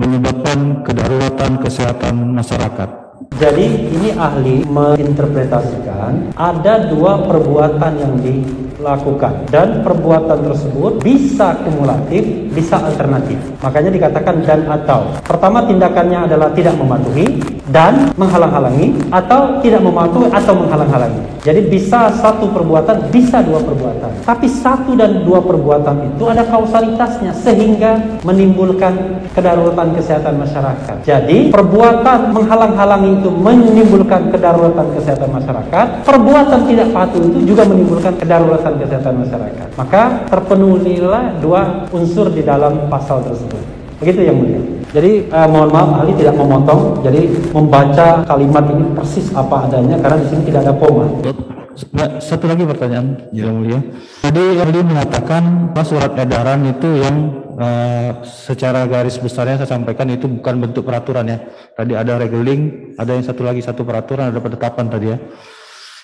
menyebabkan kedaruratan kesehatan masyarakat. Jadi ini ahli menginterpretasikan ada dua perbuatan yang dilakukan dan perbuatan tersebut bisa kumulatif, bisa alternatif. Makanya dikatakan dan atau. Pertama tindakannya adalah tidak mematuhi dan menghalang-halangi, atau tidak mematuhi atau menghalang-halangi. Jadi bisa satu perbuatan, bisa dua perbuatan. Tapi satu dan dua perbuatan itu ada kausalitasnya sehingga menimbulkan kedaruratan kesehatan masyarakat. Jadi perbuatan menghalang-halangi itu menimbulkan kedaruratan kesehatan masyarakat, perbuatan tidak patuh itu juga menimbulkan kedaruratan kesehatan masyarakat. Maka terpenuhilah dua unsur di dalam pasal tersebut. Begitu Yang Mulia. Jadi mohon maaf ahli tidak memotong, jadi membaca kalimat ini persis apa adanya karena di sini tidak ada koma. Satu lagi pertanyaan Yang Mulia. Tadi ahli mengatakan surat edaran itu yang secara garis besarnya saya sampaikan itu bukan bentuk peraturan ya. Tadi ada reguling, ada yang satu peraturan, ada penetapan tadi ya.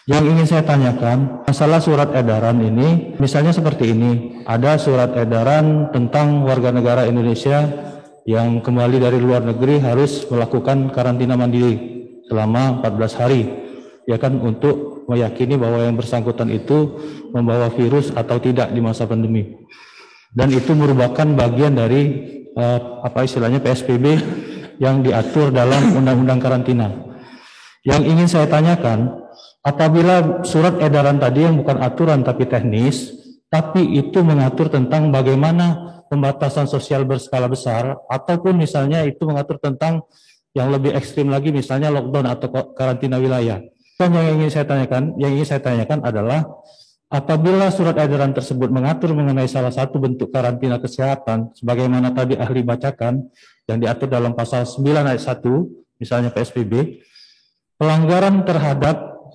Yang ingin saya tanyakan, masalah surat edaran ini, misalnya seperti ini, ada surat edaran tentang warga negara Indonesia yang kembali dari luar negeri harus melakukan karantina mandiri selama 14 hari, ya kan, untuk meyakini bahwa yang bersangkutan itu membawa virus atau tidak di masa pandemi. Dan itu merupakan bagian dari PSBB yang diatur dalam Undang-Undang Karantina. Yang ingin saya tanyakan, apabila surat edaran tadi yang bukan aturan tapi teknis, tapi itu mengatur tentang bagaimana pembatasan sosial berskala besar, ataupun misalnya itu mengatur tentang yang lebih ekstrim lagi, misalnya lockdown atau karantina wilayah. Dan yang ingin saya tanyakan adalah, apabila surat edaran tersebut mengatur mengenai salah satu bentuk karantina kesehatan, sebagaimana tadi ahli bacakan, yang diatur dalam pasal 9 ayat 1, misalnya PSBB, pelanggaran terhadap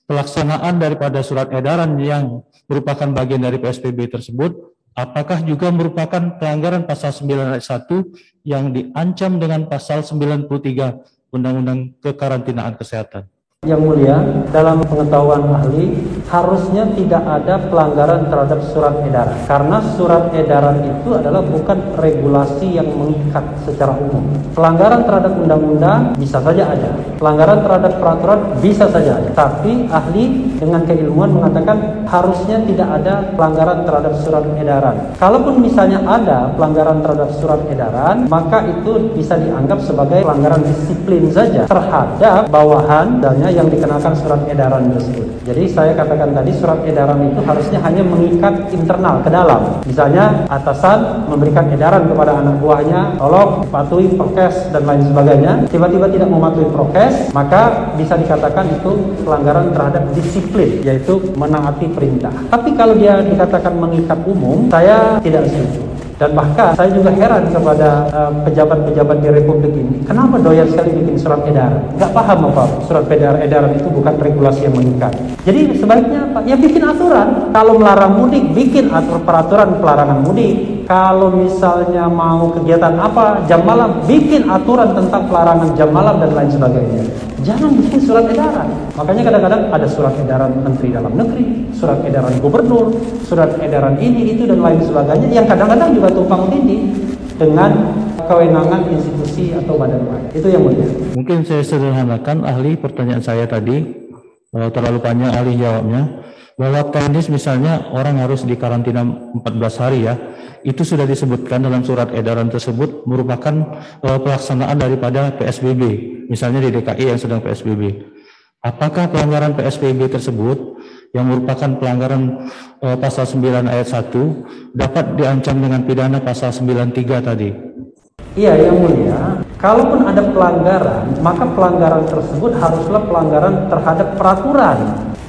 pelaksanaan daripada surat edaran yang merupakan bagian dari PSBB tersebut, apakah juga merupakan pelanggaran pasal 9 ayat 1 yang diancam dengan pasal 93 Undang-Undang Kekarantinaan Kesehatan? Yang mulia, dalam pengetahuan ahli, harusnya tidak ada pelanggaran terhadap surat edaran. Karena surat edaran itu adalah bukan regulasi yang mengikat secara umum. Pelanggaran terhadap undang-undang bisa saja ada. Pelanggaran terhadap peraturan bisa saja ada. Tapi ahli dengan keilmuan mengatakan harusnya tidak ada pelanggaran terhadap surat edaran. Kalaupun misalnya ada pelanggaran terhadap surat edaran, maka itu bisa dianggap sebagai pelanggaran disiplin saja terhadap bawahan, misalnya yang dikenakan surat edaran tersebut. Jadi saya katakan tadi surat edaran itu harusnya hanya mengikat internal ke dalam. Misalnya atasan memberikan edaran kepada anak buahnya, tolong patuhi prokes dan lain sebagainya. Tiba-tiba tidak mematuhi prokes, maka bisa dikatakan itu pelanggaran terhadap disiplin, yaitu menaati perintah. Tapi kalau dia dikatakan mengikat umum, saya tidak setuju. Dan bahkan saya juga heran kepada pejabat-pejabat di Republik ini. Kenapa doyan sekali bikin surat edaran? Nggak paham apa surat edaran itu bukan regulasi yang mengikat. Jadi sebaiknya apa? Ya bikin aturan. Kalau melarang mudik, bikin peraturan pelarangan mudik. Kalau misalnya mau kegiatan apa, jam malam, bikin aturan tentang pelarangan jam malam dan lain sebagainya. Jangan bikin surat edaran. Makanya kadang-kadang ada surat edaran Menteri Dalam Negeri, surat edaran Gubernur, surat edaran ini, itu, dan lain sebagainya, yang kadang-kadang juga tumpang tindih dengan kewenangan institusi atau badan lain. Itu yang mulia. Mungkin saya sederhanakan ahli pertanyaan saya tadi, terlalu panjang ahli jawabnya, bahwa teknis misalnya orang harus dikarantina 14 hari ya, itu sudah disebutkan dalam surat edaran tersebut merupakan pelaksanaan daripada PSBB, misalnya di DKI yang sedang PSBB. Apakah pelanggaran PSBB tersebut yang merupakan pelanggaran pasal 9 ayat 1 dapat diancam dengan pidana pasal 93 tadi? Iya, yang mulia. Kalaupun ada pelanggaran, maka pelanggaran tersebut haruslah pelanggaran terhadap peraturan.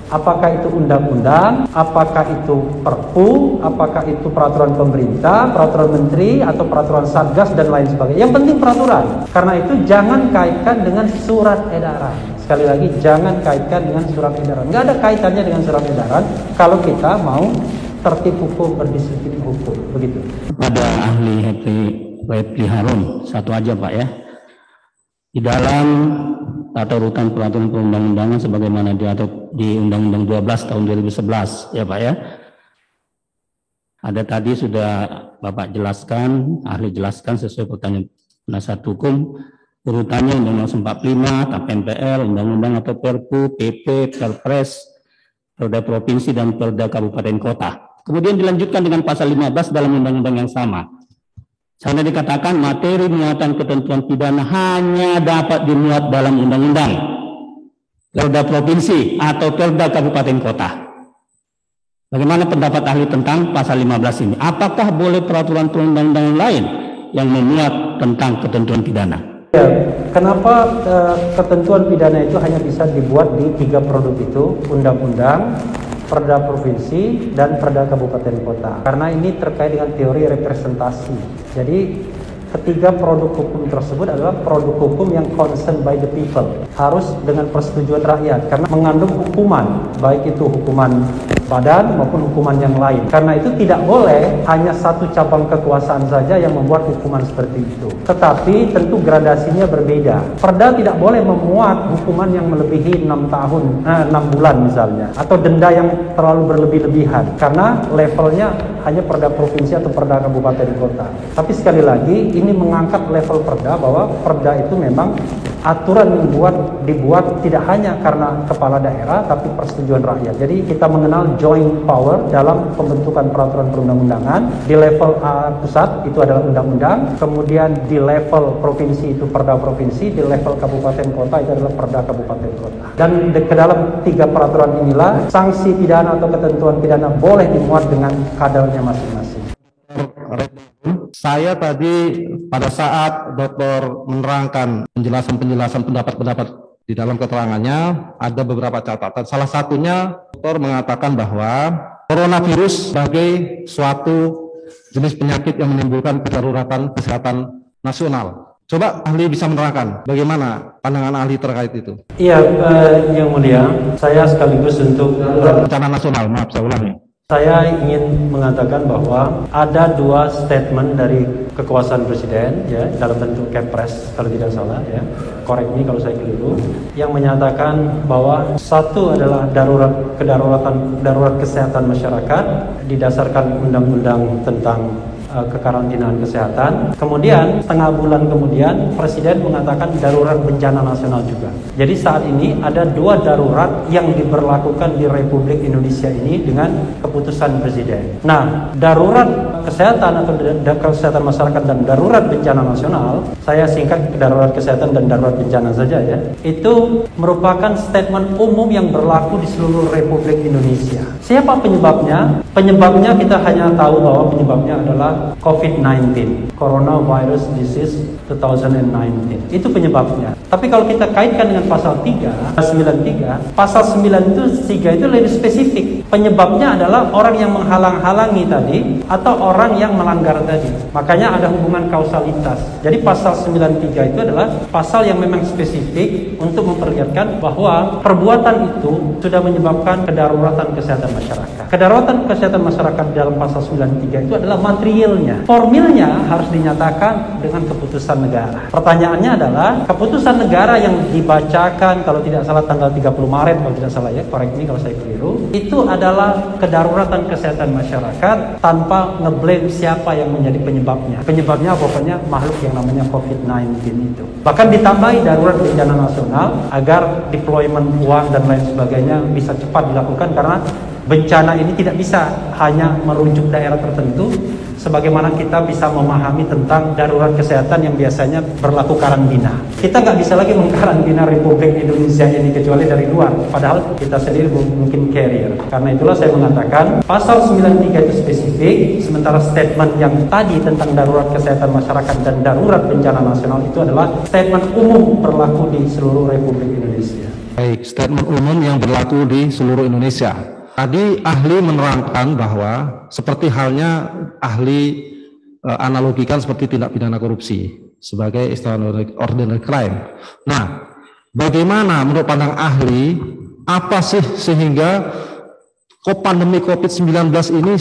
Apakah itu undang-undang, apakah itu perpu, apakah itu peraturan pemerintah, peraturan menteri, atau peraturan satgas dan lain sebagainya. Yang penting peraturan. Karena itu jangan kaitkan dengan surat edaran. Sekali lagi, jangan kaitkan dengan surat edaran. Nggak ada kaitannya dengan surat edaran kalau kita mau tertib hukum, berdisiplin hukum. Begitu. Pada ahli Refli Harun, satu aja Pak ya. Di dalam tata urutan peraturan perundang-undangan sebagaimana diatur di Undang-Undang 12 tahun 2011 ya Pak ya. Ada tadi sudah Bapak jelaskan, ahli jelaskan sesuai pertanyaan penasihat hukum, urutannya Undang-Undang 45, TAP MPR, Undang-Undang atau Perpu, PP, Perpres, Perda Provinsi dan Perda Kabupaten Kota. Kemudian dilanjutkan dengan pasal 15 dalam undang-undang yang sama. Sana dikatakan materi muatan ketentuan pidana hanya dapat dimuat dalam undang-undang, Perda Provinsi atau Perda Kabupaten Kota. Bagaimana pendapat ahli tentang pasal 15 ini? Apakah boleh peraturan perundang-undangan lain yang memuat tentang ketentuan pidana? Ya, kenapa ketentuan pidana itu hanya bisa dibuat di 3 produk itu, undang-undang, Perda Provinsi, dan Perda Kabupaten Kota? Karena ini terkait dengan teori representasi. Jadi ketiga produk hukum tersebut adalah produk hukum yang concerned by the people, harus dengan persetujuan rakyat karena mengandung hukuman, baik itu hukuman badan maupun hukuman yang lain. Karena itu tidak boleh hanya satu cabang kekuasaan saja yang membuat hukuman seperti itu, tetapi tentu gradasinya berbeda. Perda tidak boleh memuat hukuman yang melebihi 6 bulan misalnya, atau denda yang terlalu berlebih-lebihan, karena levelnya hanya Perda Provinsi atau Perda Kabupaten Kota. Tapi sekali lagi ini mengangkat level perda, bahwa perda itu memang aturan yang dibuat tidak hanya karena kepala daerah tapi persetujuan rakyat. Jadi kita mengenal joint power dalam pembentukan peraturan perundang-undangan. Di level pusat itu adalah undang-undang, kemudian di level provinsi itu perda provinsi, di level kabupaten kota itu adalah perda kabupaten kota. Dan ke dalam 3 peraturan inilah sanksi pidana atau ketentuan pidana boleh dimuat dengan kadarnya masing-masing. Saya tadi pada saat dokter menerangkan penjelasan pendapat-pendapat di dalam keterangannya, ada beberapa catatan. Salah satunya dokter mengatakan bahwa coronavirus sebagai suatu jenis penyakit yang menimbulkan kedaruratan kesehatan nasional. Coba ahli bisa menerangkan bagaimana pandangan ahli terkait itu. Iya, Yang Mulia, saya sekaligus untuk Bencana nasional, maaf saya ulangi. saya ingin mengatakan bahwa ada dua statement dari kekuasaan presiden ya dalam bentuk Kepres kalau tidak salah ya, correct me kalau saya keliru, yang menyatakan bahwa satu adalah darurat kesehatan masyarakat didasarkan undang-undang tentang kekarantinaan kesehatan. Kemudian setengah bulan kemudian Presiden mengatakan darurat bencana nasional juga. Jadi saat ini ada dua darurat yang diberlakukan di Republik Indonesia ini dengan keputusan Presiden. Nah, darurat kesehatan atau kesehatan masyarakat dan darurat bencana nasional, saya singkat darurat kesehatan dan darurat bencana saja ya, itu merupakan statement umum yang berlaku di seluruh Republik Indonesia. Siapa penyebabnya? Penyebabnya kita hanya tahu bahwa penyebabnya adalah COVID-19, Coronavirus Disease 2019. Itu penyebabnya. Tapi kalau kita kaitkan dengan pasal 93, pasal 93 itu lebih spesifik. Penyebabnya adalah orang yang menghalang-halangi tadi atau orang yang melanggar tadi. Makanya ada hubungan kausalitas. Jadi pasal 93 itu adalah pasal yang memang spesifik untuk memperlihatkan bahwa perbuatan itu sudah menyebabkan kedaruratan kesehatan masyarakat. Kedaruratan kesehatan masyarakat dalam pasal 93 itu adalah materialnya. Formilnya harus dinyatakan dengan keputusan negara. Pertanyaannya adalah keputusan negara yang dibacakan kalau tidak salah tanggal 30 Maret kalau tidak salah ya, correct me kalau saya keliru, itu adalah kedaruratan kesehatan masyarakat tanpa ngeblame siapa yang menjadi penyebabnya. Penyebabnya pokoknya makhluk yang namanya COVID-19 itu. Bahkan ditambahi darurat bencana nasional agar deployment uang dan lain sebagainya bisa cepat dilakukan karena bencana ini tidak bisa hanya merujuk daerah tertentu sebagaimana kita bisa memahami tentang darurat kesehatan yang biasanya berlaku karantina. Kita nggak bisa lagi mengkarantina Republik Indonesia ini kecuali dari luar, padahal kita sendiri mungkin carrier. Karena itulah saya mengatakan pasal 93 itu spesifik, sementara statement yang tadi tentang darurat kesehatan masyarakat dan darurat bencana nasional itu adalah statement umum berlaku di seluruh Republik Indonesia. Baik, statement umum yang berlaku di seluruh Indonesia. Tadi ahli menerangkan bahwa seperti halnya ahli analogikan seperti tindak pidana korupsi sebagai extraordinary crime. Nah, bagaimana menurut pandang ahli, apa sih sehingga pandemi COVID-19 ini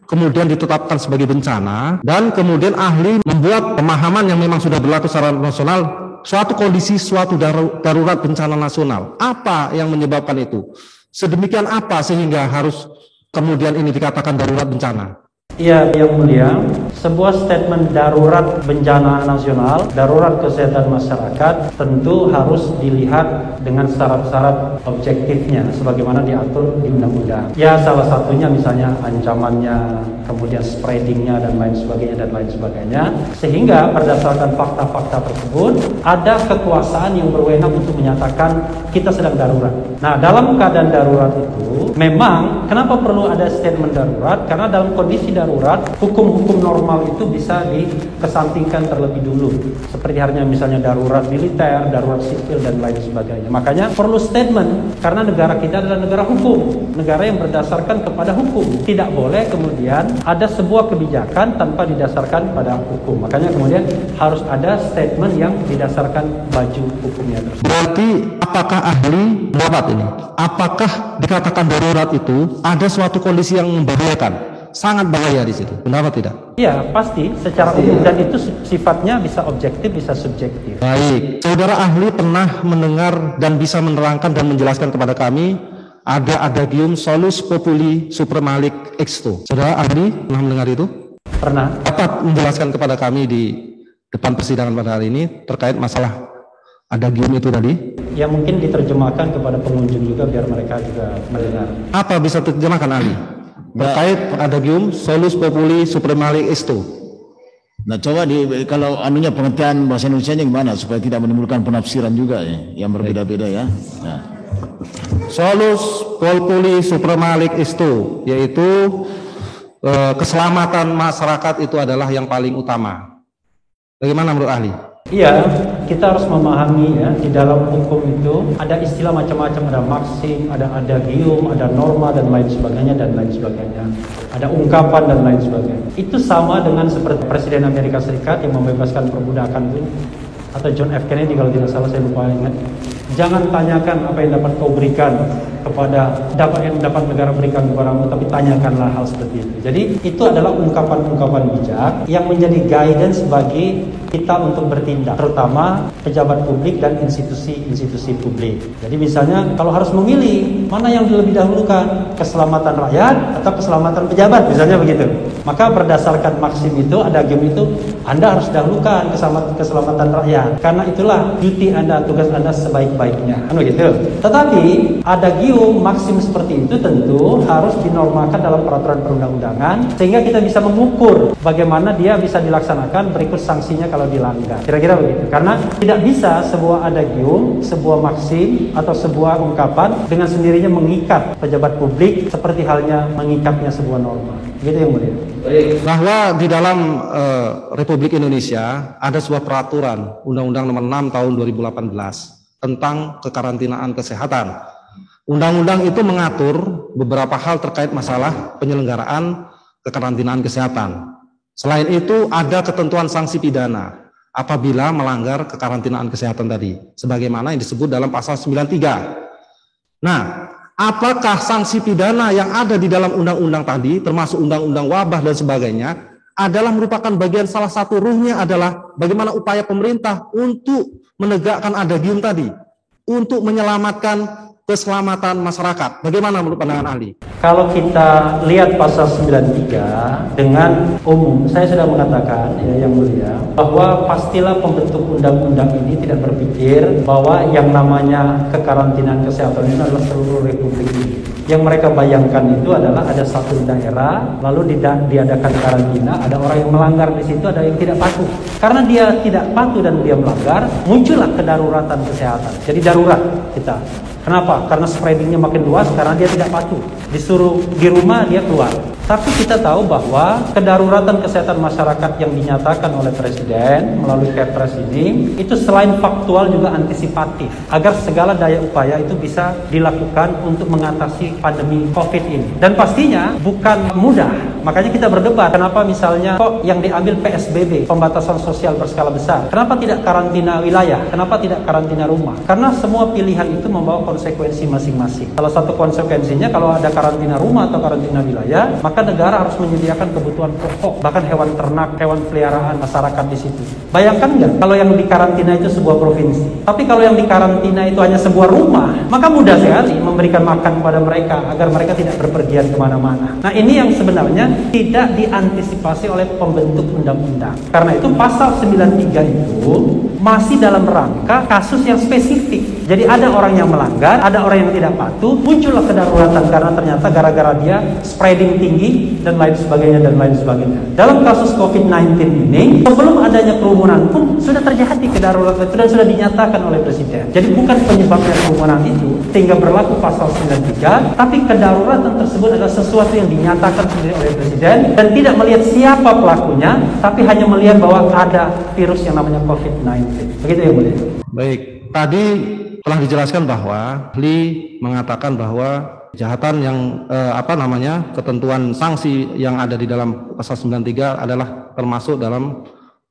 kemudian ditetapkan sebagai bencana dan kemudian ahli membuat pemahaman yang memang sudah berlaku secara nasional suatu kondisi, suatu darurat bencana nasional. Apa yang menyebabkan itu? Sedemikian apa sehingga harus kemudian ini dikatakan darurat bencana? Iya, Yang Mulia, sebuah statement darurat bencana nasional, darurat kesehatan masyarakat tentu harus dilihat dengan syarat-syarat objektifnya sebagaimana diatur di undang-undang. Ya, salah satunya misalnya ancamannya, kemudian spreadingnya dan lain sebagainya. Sehingga berdasarkan fakta-fakta tersebut ada kekuasaan yang berwenang untuk menyatakan kita sedang darurat. Nah, dalam keadaan darurat itu memang kenapa perlu ada statement darurat? Karena dalam kondisi darurat, hukum-hukum normal itu bisa dikesampingkan terlebih dulu. Seperti halnya misalnya darurat militer, darurat sipil dan lain sebagainya. Makanya perlu statement karena negara kita adalah negara hukum, negara yang berdasarkan kepada hukum. Tidak boleh kemudian ada sebuah kebijakan tanpa didasarkan pada hukum. Makanya kemudian harus ada statement yang didasarkan baju hukumnya tersebut. Berarti apakah ahli pendapat ini? Apakah dikatakan darurat itu ada suatu kondisi yang membahayakan? Sangat bahaya di situ. Pendapat tidak? Iya, pasti secara umum dan itu sifatnya bisa objektif, bisa subjektif. Baik, saudara ahli pernah mendengar dan bisa menerangkan dan menjelaskan kepada kami ada adagium solus populi supremalic exto. Saudara ahli pernah mendengar itu? Pernah. Dapat menjelaskan kepada kami di depan persidangan pada hari ini terkait masalah adagium itu tadi? Ya mungkin diterjemahkan kepada pengunjung juga biar mereka juga mendengar. Apa bisa diterjemahkan ahli? Terkait adagium solus populi supremalic exto. Nah, coba kalau anunya pengertian bahasa Indonesianya gimana supaya tidak menimbulkan penafsiran juga ya, yang berbeda-beda ya. Nah. Solus populi supremalic exto, yaitu keselamatan masyarakat itu adalah yang paling utama. Bagaimana menurut ahli? Iya, kita harus memahami ya, di dalam hukum itu ada istilah macam-macam, ada maksim, ada adagium, ada norma dan lain sebagainya dan lain sebagainya. Ada ungkapan dan lain sebagainya. Itu sama dengan seperti Presiden Amerika Serikat yang membebaskan perbudakan itu, atau John F. Kennedy kalau tidak salah, saya lupa ingat. Jangan tanyakan apa yang dapat kau berikan kepada yang dapat negara berikan kepadamu, tapi tanyakanlah hal seperti itu. Jadi itu adalah ungkapan-ungkapan bijak yang menjadi guidance bagi kita untuk bertindak, terutama pejabat publik dan institusi-institusi publik. Jadi misalnya kalau harus memilih mana yang lebih dahulukan, keselamatan rakyat atau keselamatan pejabat, misalnya begitu. Maka berdasarkan maksim itu, adagium itu, Anda harus dahulukan keselamatan rakyat. Karena itulah duty Anda, tugas Anda sebaik-baiknya. Kan begitu. Tetapi adagium, maksim seperti itu tentu harus dinormalkan dalam peraturan perundang-undangan sehingga kita bisa mengukur bagaimana dia bisa dilaksanakan, berikut sanksinya kalau dilanggar. Kira-kira begitu. Karena tidak bisa sebuah adagium, sebuah maksim atau sebuah ungkapan dengan sendirinya mengikat pejabat publik seperti halnya mengikatnya sebuah norma. Gitu yang mulia. Bahwa di dalam Republik Indonesia ada sebuah peraturan Undang-Undang Nomor 6 Tahun 2018 tentang kekarantinaan kesehatan. Undang-undang itu mengatur beberapa hal terkait masalah penyelenggaraan kekarantinaan kesehatan. Selain itu ada ketentuan sanksi pidana apabila melanggar kekarantinaan kesehatan tadi, sebagaimana yang disebut dalam pasal 93. Nah, apakah sanksi pidana yang ada di dalam undang-undang tadi, termasuk undang-undang wabah dan sebagainya, adalah merupakan bagian salah satu ruhnya adalah bagaimana upaya pemerintah untuk menegakkan adagium tadi, untuk menyelamatkan keselamatan masyarakat. Bagaimana menurut pandangan ahli? Kalau kita lihat pasal 93 dengan umum, saya sudah mengatakan ya yang mulia bahwa pastilah pembentuk undang-undang ini tidak berpikir bahwa yang namanya kekarantinaan kesehatan ini adalah seluruh republik ini. Yang mereka bayangkan itu adalah ada satu daerah lalu diadakan karantina, ada orang yang melanggar di situ, ada yang tidak patuh. Karena dia tidak patuh dan dia melanggar, muncullah kedaruratan kesehatan. Jadi darurat kita. Kenapa? Karena spreadingnya makin luas, karena dia tidak patuh. Disuruh di rumah, dia keluar. Tapi kita tahu bahwa kedaruratan kesehatan masyarakat yang dinyatakan oleh Presiden melalui Kepres ini, itu selain faktual juga antisipatif. Agar segala daya upaya itu bisa dilakukan untuk mengatasi pandemi COVID ini. Dan pastinya bukan mudah. Makanya kita berdebat, kenapa misalnya kok yang diambil PSBB, pembatasan sosial berskala besar. Kenapa tidak karantina wilayah? Kenapa tidak karantina rumah? Karena semua pilihan itu membawa konsekuensi masing-masing. Salah satu konsekuensinya kalau ada karantina rumah atau karantina wilayah, maka negara harus menyediakan kebutuhan pokok, bahkan hewan ternak, hewan peliharaan masyarakat di situ. Bayangkan nggak kalau yang dikarantina itu sebuah provinsi, tapi kalau yang dikarantina itu hanya sebuah rumah, maka mudah sekali memberikan makan kepada mereka agar mereka tidak berpergian kemana-mana. Nah ini yang sebenarnya tidak diantisipasi oleh pembentuk undang-undang. Karena itu pasal 93 itu masih dalam rangka kasus yang spesifik. Jadi ada orang yang melanggar, ada orang yang tidak patuh, muncullah kedaruratan karena ternyata gara-gara dia spreading tinggi dan lain sebagainya dan lain sebagainya. Dalam kasus COVID-19 ini, sebelum adanya kerumunan pun sudah terjadi kedaruratan itu dan sudah dinyatakan oleh Presiden. Jadi bukan penyebabnya kerumunan itu sehingga berlaku pasal 93, tapi kedaruratan tersebut adalah sesuatu yang dinyatakan sendiri oleh Presiden dan tidak melihat siapa pelakunya, tapi hanya melihat bahwa ada virus yang namanya COVID-19. Begitu ya, Mulia. Baik, tadi telah dijelaskan bahwa ahli mengatakan bahwa kejahatan yang ketentuan sanksi yang ada di dalam pasal 93 adalah termasuk dalam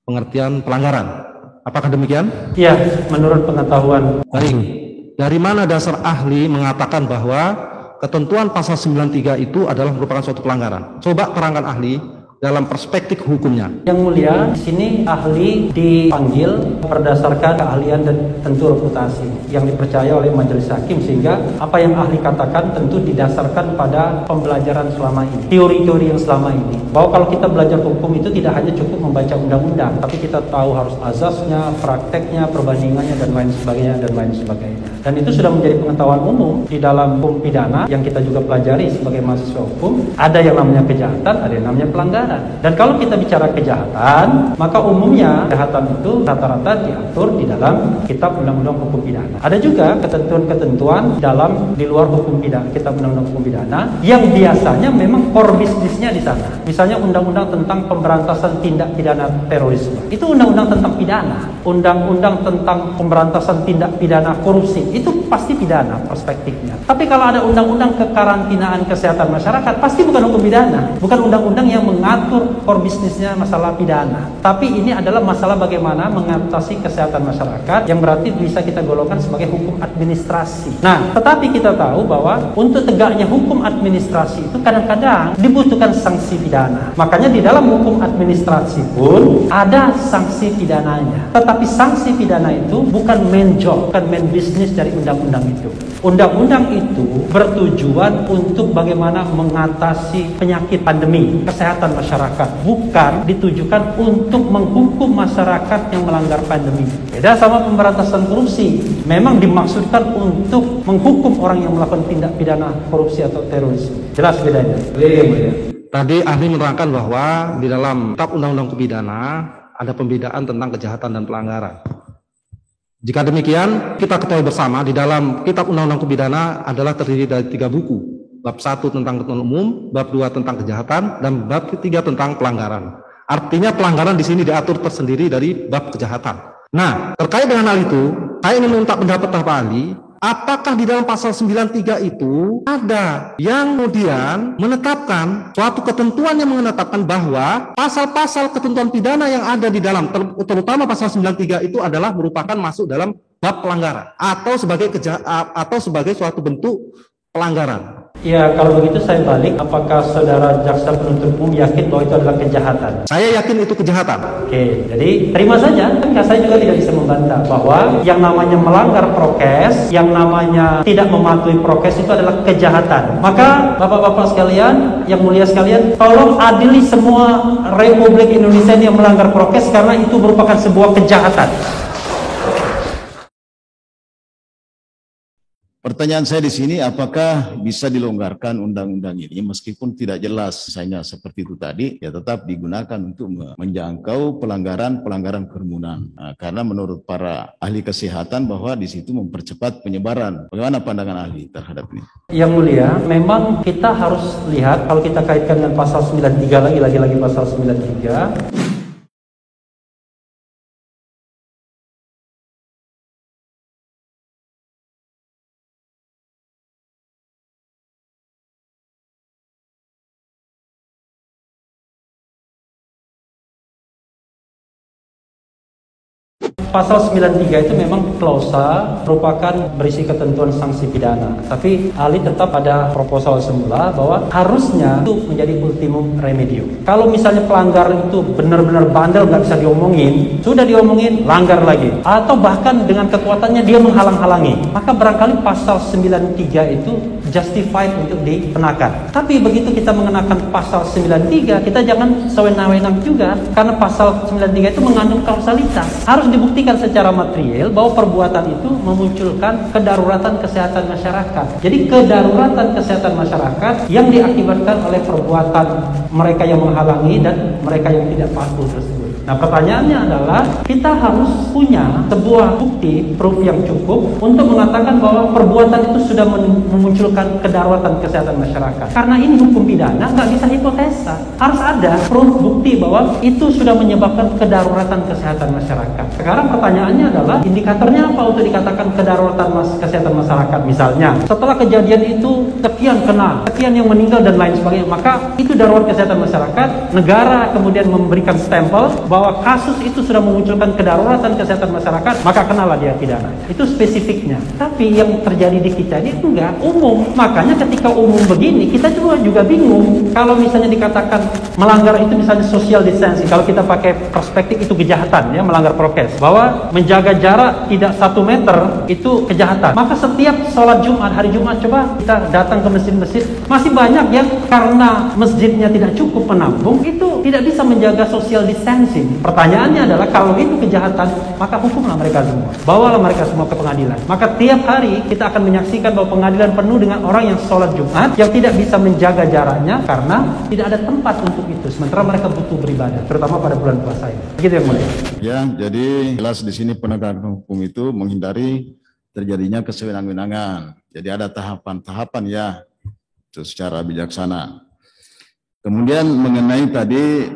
pengertian pelanggaran. Apakah demikian? Iya, menurut pengetahuan. Baik. Dari mana dasar ahli mengatakan bahwa ketentuan pasal 93 itu adalah merupakan suatu pelanggaran? Coba terangkan ahli dalam perspektif hukumnya. Yang mulia, di sini ahli dipanggil berdasarkan keahlian dan tentu reputasi yang dipercaya oleh majelis hakim, sehingga apa yang ahli katakan tentu didasarkan pada pembelajaran selama ini, teori-teori yang selama ini. Bahwa kalau kita belajar hukum itu tidak hanya cukup membaca undang-undang, tapi kita tahu harus azasnya, prakteknya, perbandingannya dan lain sebagainya dan lain sebagainya. Dan itu sudah menjadi pengetahuan umum di dalam hukum pidana yang kita juga pelajari sebagai mahasiswa hukum. Ada yang namanya kejahatan, ada yang namanya pelanggaran. Dan kalau kita bicara kejahatan, maka umumnya kejahatan itu rata-rata diatur di dalam kitab undang-undang hukum pidana. Ada juga ketentuan-ketentuan di luar hukum pidana, kitab undang-undang hukum pidana yang biasanya memang core bisnisnya di sana. Misalnya undang-undang tentang pemberantasan tindak pidana terorisme. Itu undang-undang tentang pidana. Undang-undang tentang pemberantasan tindak pidana korupsi. Itu pasti pidana perspektifnya. Tapi kalau ada undang-undang kekarantinaan kesehatan masyarakat, pasti bukan hukum pidana. Bukan undang-undang yang mengatur core bisnisnya masalah pidana. Tapi ini adalah masalah bagaimana mengatasi kesehatan masyarakat yang berarti bisa kita golongkan sebagai hukum administrasi. Nah, tetapi kita tahu bahwa untuk tegaknya hukum administrasi itu kadang-kadang dibutuhkan sanksi pidana. Makanya di dalam hukum administrasi pun ada sanksi pidananya. Tetapi sanksi pidana itu bukan main job, bukan main business dari undang-undang itu. Undang-undang itu bertujuan untuk bagaimana mengatasi penyakit pandemi, kesehatan masyarakat, bukan ditujukan untuk menghukum masyarakat yang melanggar pandemi. Beda sama pemberantasan korupsi, memang dimaksudkan untuk menghukum orang yang melakukan tindak pidana korupsi atau terorisme. Jelas bedanya. Tadi ahli menerangkan bahwa di dalam kitab undang-undang pidana ada pembedaan tentang kejahatan dan pelanggaran. Jika demikian, kita ketahui bersama di dalam kitab undang-undang pidana adalah terdiri dari 3 buku. Bab 1 tentang ketentuan umum, bab 2 tentang kejahatan, dan bab 3 tentang pelanggaran. Artinya pelanggaran di sini diatur tersendiri dari bab kejahatan. Nah, terkait dengan hal itu, saya ingin meminta pendapat Pak ahli. Apakah di dalam pasal 93 itu ada yang kemudian menetapkan suatu ketentuan yang menetapkan bahwa pasal-pasal ketentuan pidana yang ada di dalam, terutama pasal 93 itu adalah merupakan masuk dalam bab pelanggaran atau sebagai suatu bentuk pelanggaran? Ya, kalau begitu saya balik, apakah saudara jaksa penuntut umum yakin bahwa itu adalah kejahatan? Saya yakin itu kejahatan. Oke, jadi terima saja. Kan saya juga tidak bisa membantah bahwa yang namanya melanggar prokes, yang namanya tidak mematuhi prokes itu adalah kejahatan. Maka bapak-bapak sekalian, yang mulia sekalian, tolong adili semua Republik Indonesia yang melanggar prokes karena itu merupakan sebuah kejahatan. Pertanyaan saya di sini, apakah bisa dilonggarkan undang-undang ini meskipun tidak jelas misalnya seperti itu tadi, ya tetap digunakan untuk menjangkau pelanggaran kerumunan. Nah, karena menurut para ahli kesehatan bahwa di situ mempercepat penyebaran. Bagaimana pandangan ahli terhadap ini? Yang mulia, memang kita harus lihat kalau kita kaitkan dengan pasal 93 lagi pasal 93. Pasal 93 itu memang klausa merupakan berisi ketentuan sanksi pidana. Tapi ahli tetap ada proposal semula bahwa harusnya itu menjadi ultimum remedium. Kalau misalnya pelanggar itu benar-benar bandel, nggak bisa diomongin, sudah diomongin, langgar lagi. Atau bahkan dengan kekuatannya dia menghalang-halangi. Maka barangkali pasal 93 itu justified untuk dikenakan. Tapi begitu kita mengenakan pasal 93, kita jangan sewenang-wenang juga. Karena pasal 93 itu mengandung kausalitas. Harus dibuktikan secara material bahwa perbuatan itu memunculkan kedaruratan kesehatan masyarakat. Jadi kedaruratan kesehatan masyarakat yang diakibatkan oleh perbuatan mereka yang menghalangi dan mereka yang tidak patuh tersebut. Nah, pertanyaannya adalah kita harus punya sebuah bukti, proof yang cukup untuk mengatakan bahwa perbuatan itu sudah memunculkan kedaruratan kesehatan masyarakat. Karena ini hukum pidana, nggak bisa hipotesa. Harus ada proof bukti bahwa itu sudah menyebabkan kedaruratan kesehatan masyarakat. Sekarang pertanyaannya adalah indikatornya apa untuk dikatakan kedaruratan kesehatan masyarakat? Misalnya, setelah kejadian itu sekian kena, sekian yang meninggal dan lain sebagainya, maka itu darurat kesehatan masyarakat. Negara kemudian memberikan stempel bahwa kasus itu sudah memunculkan kedaruratan kesehatan masyarakat, maka kenalah dia pidana. Itu spesifiknya. Tapi yang terjadi di kita ini enggak umum. Makanya ketika umum begini, kita juga bingung. Kalau misalnya dikatakan melanggar itu misalnya social distancing, kalau kita pakai perspektif itu kejahatan, ya, melanggar prokes. Bahwa menjaga jarak tidak 1 meter itu kejahatan. Maka setiap sholat Jumat, hari Jumat, coba kita datang ke masjid-masjid, masih banyak yang karena masjidnya tidak cukup menampung, itu tidak bisa menjaga social distancing. Pertanyaannya adalah kalau itu kejahatan, maka hukumlah mereka semua. Bawalah mereka semua ke pengadilan. Maka tiap hari kita akan menyaksikan bahwa pengadilan penuh dengan orang yang sholat Jumat yang tidak bisa menjaga jaraknya karena tidak ada tempat untuk itu. Sementara mereka butuh beribadah, terutama pada bulan puasa ini. Begitu yang mulia. Ya, jadi jelas di sini penegakan hukum itu menghindari terjadinya kesewenang-wenangan. Jadi ada tahapan-tahapan ya, itu secara bijaksana. Kemudian mengenai tadi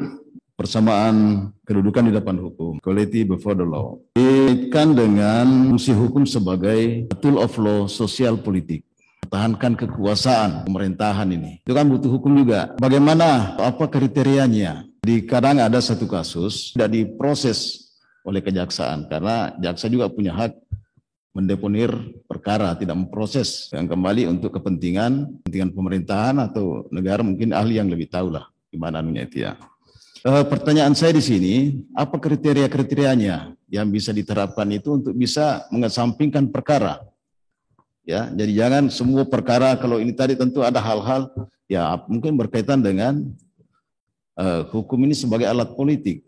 persamaan kedudukan di depan hukum, equality before the law, dikaitkan dengan fungsi hukum sebagai tool of law sosial politik. Pertahankan kekuasaan pemerintahan ini. Itu kan butuh hukum juga. Bagaimana, apa kriterianya? Di kadang ada satu kasus tidak diproses oleh kejaksaan karena jaksa juga punya hak mendeponir perkara, tidak memproses yang kembali untuk kepentingan pemerintahan atau negara, mungkin ahli yang lebih tahu lah gimana anunya itu ya. Pertanyaan saya di sini, apa kriteria-kriterianya yang bisa diterapkan itu untuk bisa mengesampingkan perkara? Ya, jadi jangan semua perkara, kalau ini tadi tentu ada hal-hal ya mungkin berkaitan dengan hukum ini sebagai alat politik.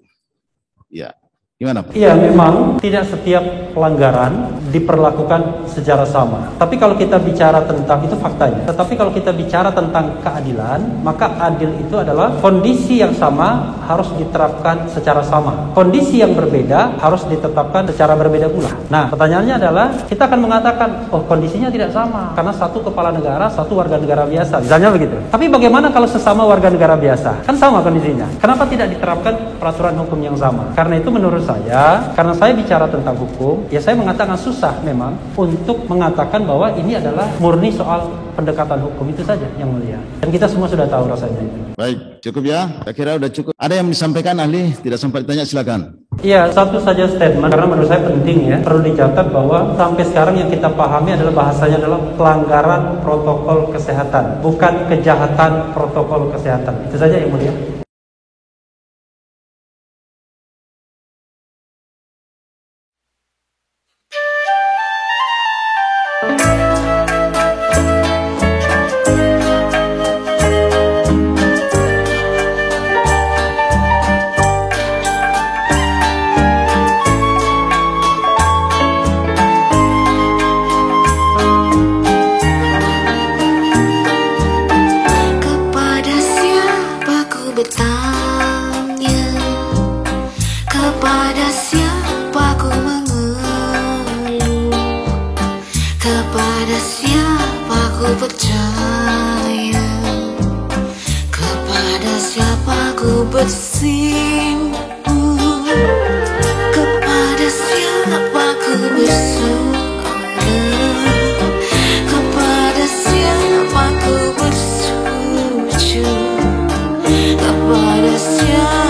Ya, gimana Pak? Iya, memang tidak setiap pelanggaran diperlakukan secara sama. Tapi kalau kita bicara tentang, itu faktanya. Tetapi kalau kita bicara tentang keadilan, maka adil itu adalah kondisi yang sama harus diterapkan secara sama. Kondisi yang berbeda harus ditetapkan secara berbeda pula. Nah, pertanyaannya adalah, kita akan mengatakan, oh kondisinya tidak sama, karena satu kepala negara, satu warga negara biasa. Misalnya begitu. Tapi bagaimana kalau sesama warga negara biasa? Kan sama kondisinya. Kenapa tidak diterapkan peraturan hukum yang sama? Karena itu menurut saya, karena saya bicara tentang hukum, ya saya mengatakan susah memang untuk mengatakan bahwa ini adalah murni soal pendekatan hukum, itu saja yang mulia. Dan kita semua sudah tahu rasanya itu. Baik, cukup ya. Saya kira sudah cukup. Ada yang disampaikan ahli? Tidak sempat ditanya, silakan. Iya, satu saja statement karena menurut saya penting ya. Perlu dicatat bahwa sampai sekarang yang kita pahami adalah bahasanya adalah pelanggaran protokol kesehatan, bukan kejahatan protokol kesehatan. Itu saja yang mulia. Kepada siapa